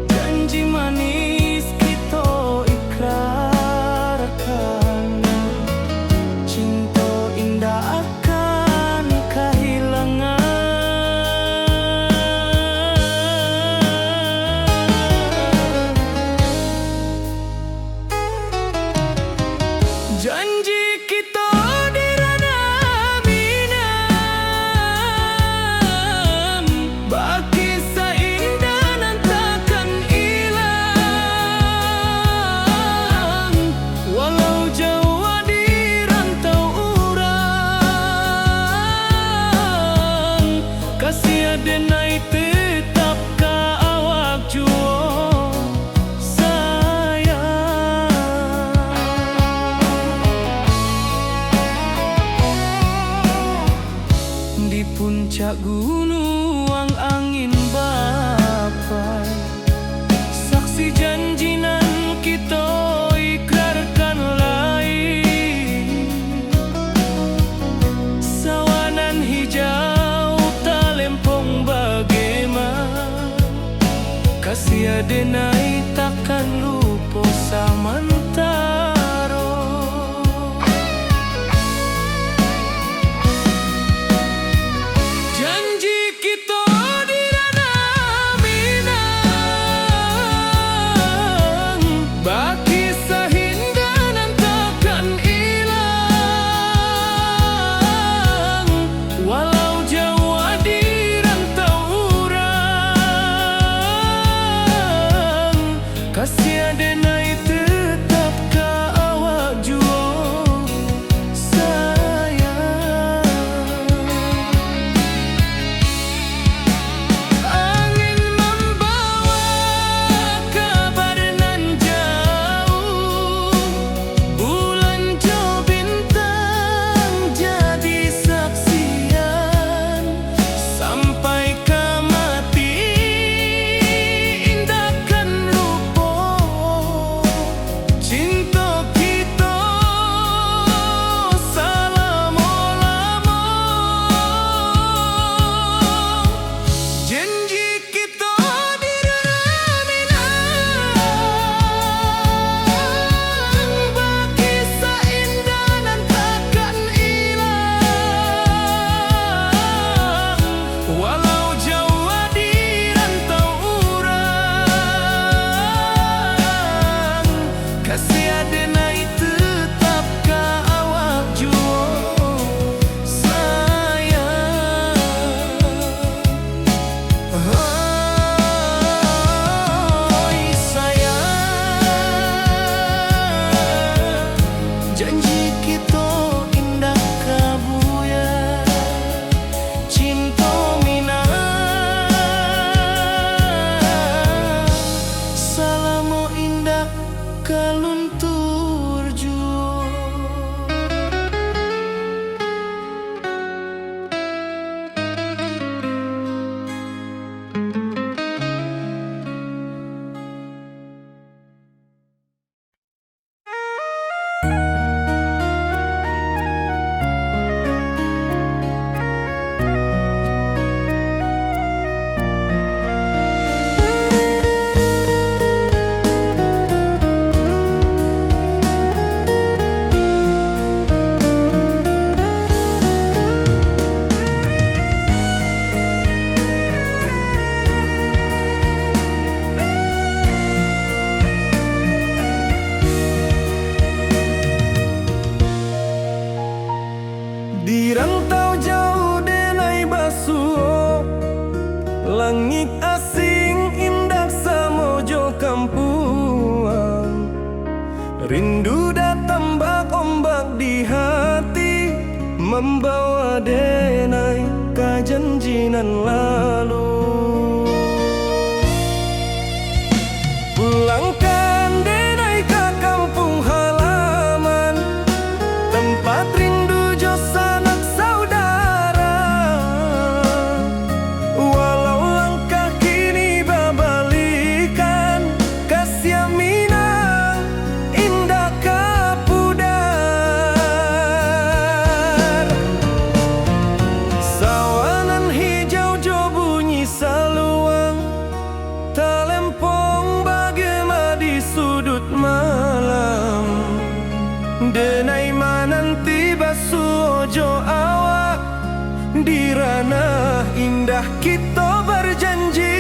Janji manis kita ikrarkan, cinta indah akan kehilangan. Janji kita di ranah Minang, baki seindah nan takkan hilang. Walau jauh di rantau urang, kasih denai tetap ka awak jua sayang. Di puncak gunung angin bapai, saksi janji nan kita ikrarkan lain. Sawanan hijau talempong bagaimana, kasih denai takkan lupa samantara. Janji kita di ranah Minang, baki sahinda nan takkan hilang. Walau jauh di rantau urang, kasih denai tetap ka awak jua sayang. Angin membawa kabar nan jauh, bulan jo bintang jadi saksian. Sampai ke mati indahkan lupa, cinta kita selama-lama. Janji kita di ranah Minang, baki seindah nan takkan hilang. Walau jauh di rantau urang, kasih denai tetap ka awak jua sayang. Oi sayang, janji kita indah kabuya, cinta Minang selama indah kaluntur jua. Di rantau jauh denai basuh, langit asing indah samojo kampuang. Rindu datang bak ombak di hati, membawa denai ka janjinan lalu. Pulangkan denai ka kampung halaman, tempat rindu jo sanak saudara. Walau langkah kini babalikan, kasih Minang indah kapudar. denai mananti basuojo awak di ranah indah kita berjanji.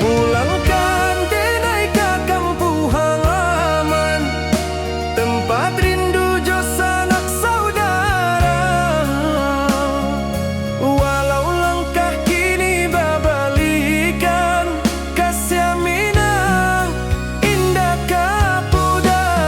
Pulangkan denai ke kampung halaman, tempat rindu jo sanak saudara. Walau langkah kini babalikan, kasih minang indah kapudar.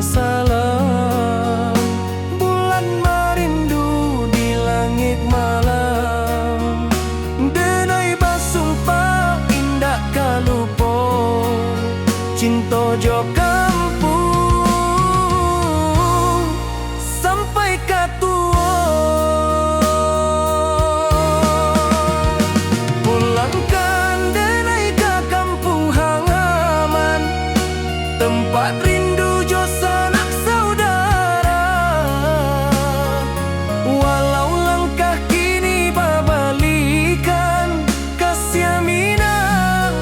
Salam bulan merindu di langit malam, denai basumpah indah kalupo cinta jo kampung sampai katua. Pulangkan denai ke kampung halaman, tempat rindu jo sanak saudara. Walau langkah kini babalikan, kasih minang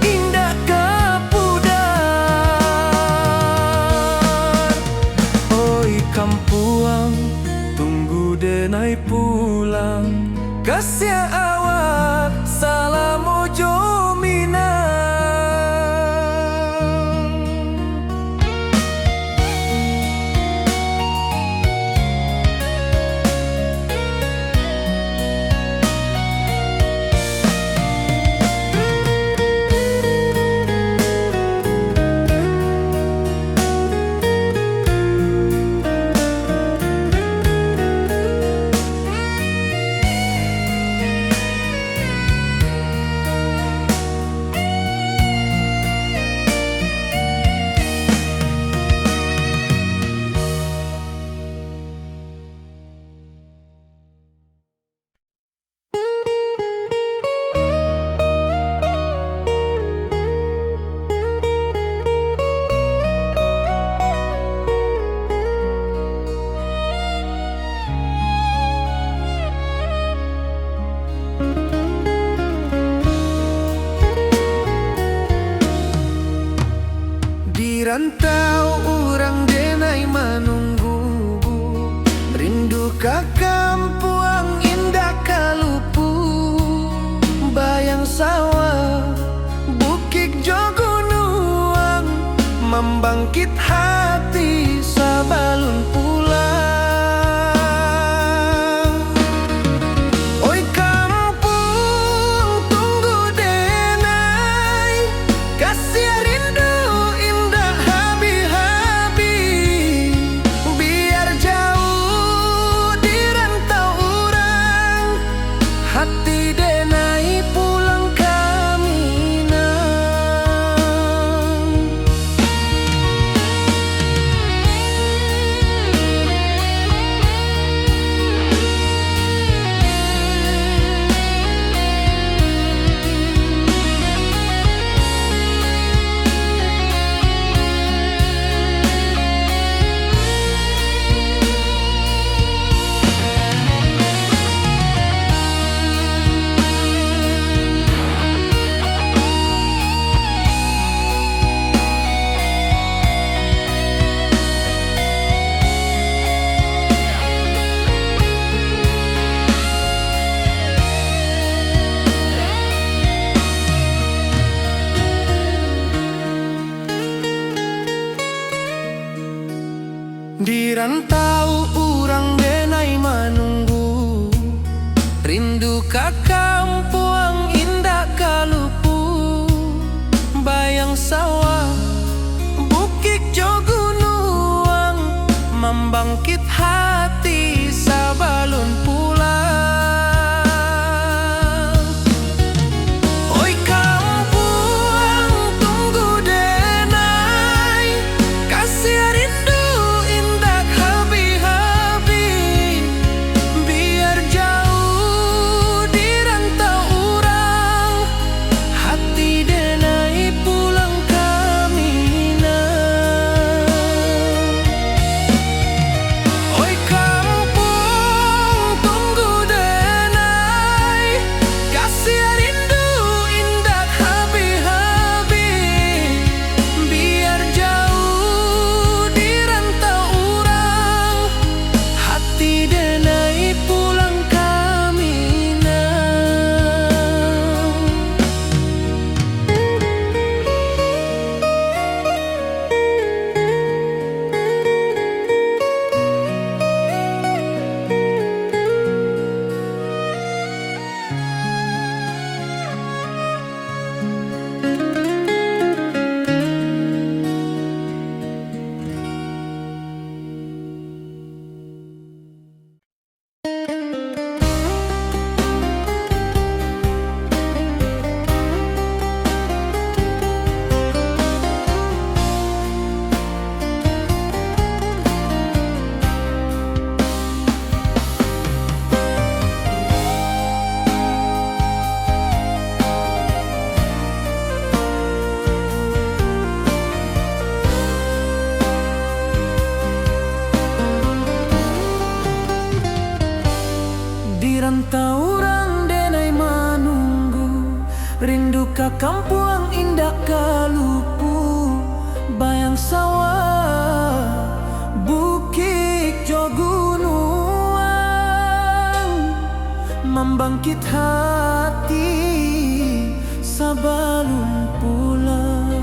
indah kapudar. Oi kampuang, tunggu denai pulang, kasih awak salam ojo minang. Di rantau urang denai menunggu, rindu ka kampuang indah kalupu. Bayang sawah, bukit jo gunung, membangkit hati sabalun pulang. Oi kampung, tunggu denai, kasih rindu indah habi-habi. Biar jauh di rantau urang, hati denai pulang ke Minang. Di rantau urang denai menunggu, rindu ka kampuang indah kalupu. ka kampuang indah kalupu, bayang sawah, bukit jo gunung, membangkit hati sabalun pulang.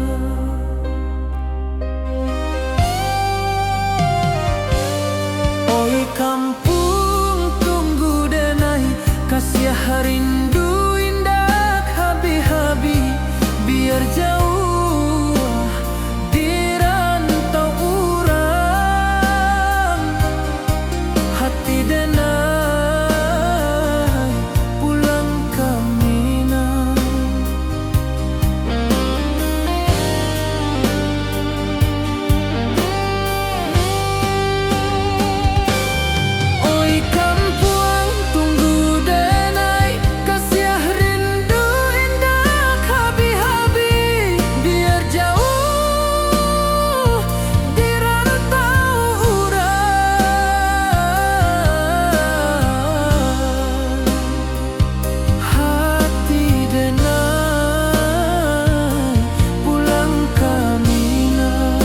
Oi kampung tunggu denai, kasih rindu indah habi-habi, biar jauh di rantau urang, hati denai pulang ke Minang. Oi kampuang tunggu denai, kasih rindu indah habi-habi, biar jauh di rantau urang, hati denai pulang ke Minang.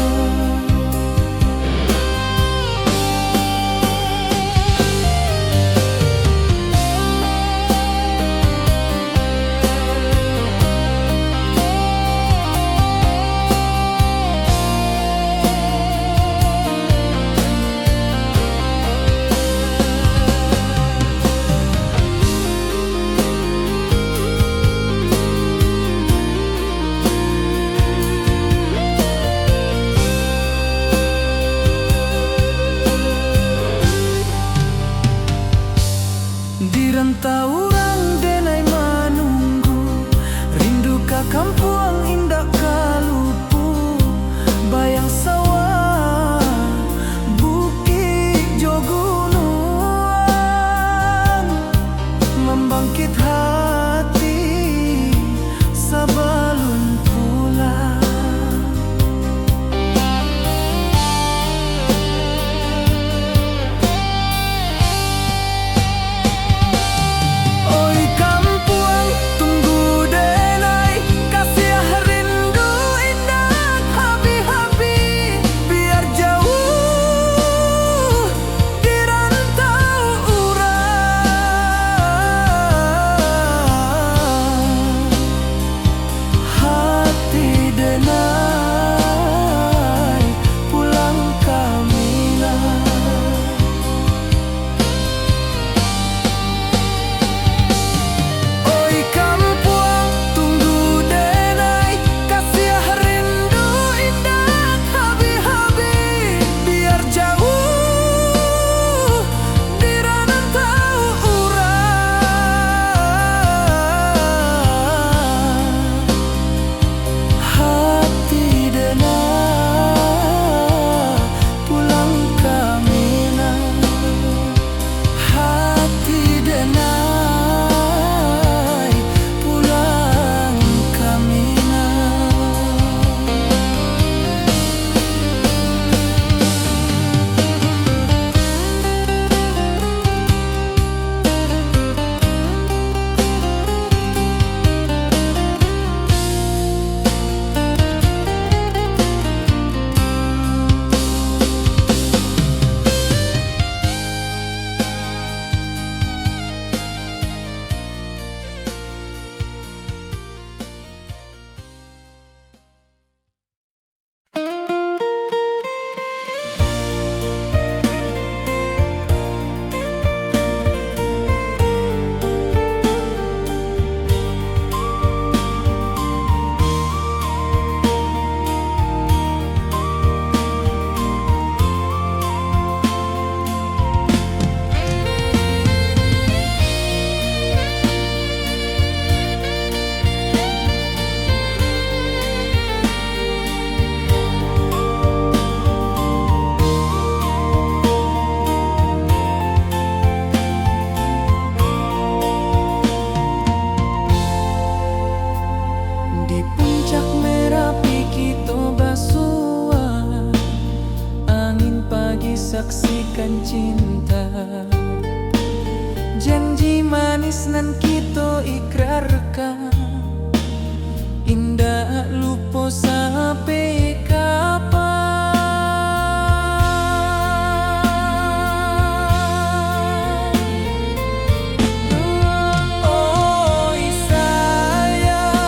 Di rantau urang denai menunggu, rindu ka kampuang indah kalupu, bayang sawah, bukit jo gunung, membangkit hati sabalun pulang. Oi kampuang tunggu denai, kasih rindu indah habi-habi, biar jauh di rantau urang, hati denai pulang ke Minang. Oi kampuang tunggu denai, kasih rindu indah habi-habi, biar jauh di rantau urang, hati denai pulang ke Minang, hati denai pulang ke Minang. Di puncak Merapi kita basua, angin pagi saksikan cinta, janji manis nan kita ikrarkan, indah lupa sampai kapan. Oi sayang,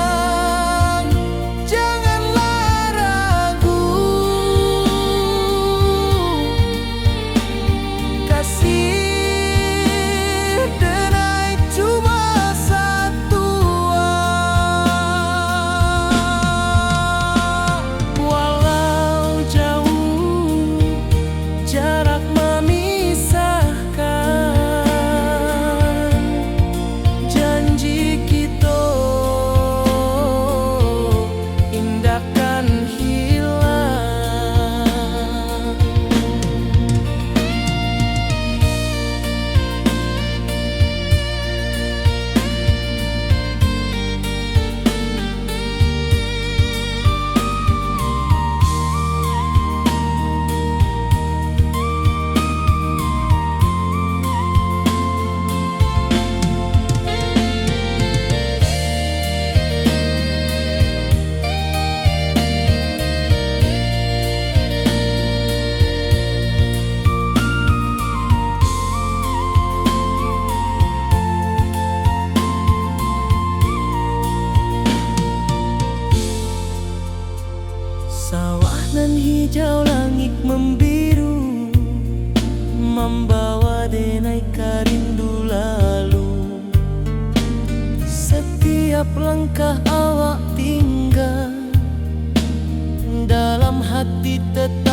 janganlah ragu, kasih denai cuma satu. Walau jauh jarak memisahkan, janji kita indahkan hilang. Sawah nan hijau, langit membiru, membawa denai karindu lalu. Setiap langkah awak tinggal, dalam hati tetap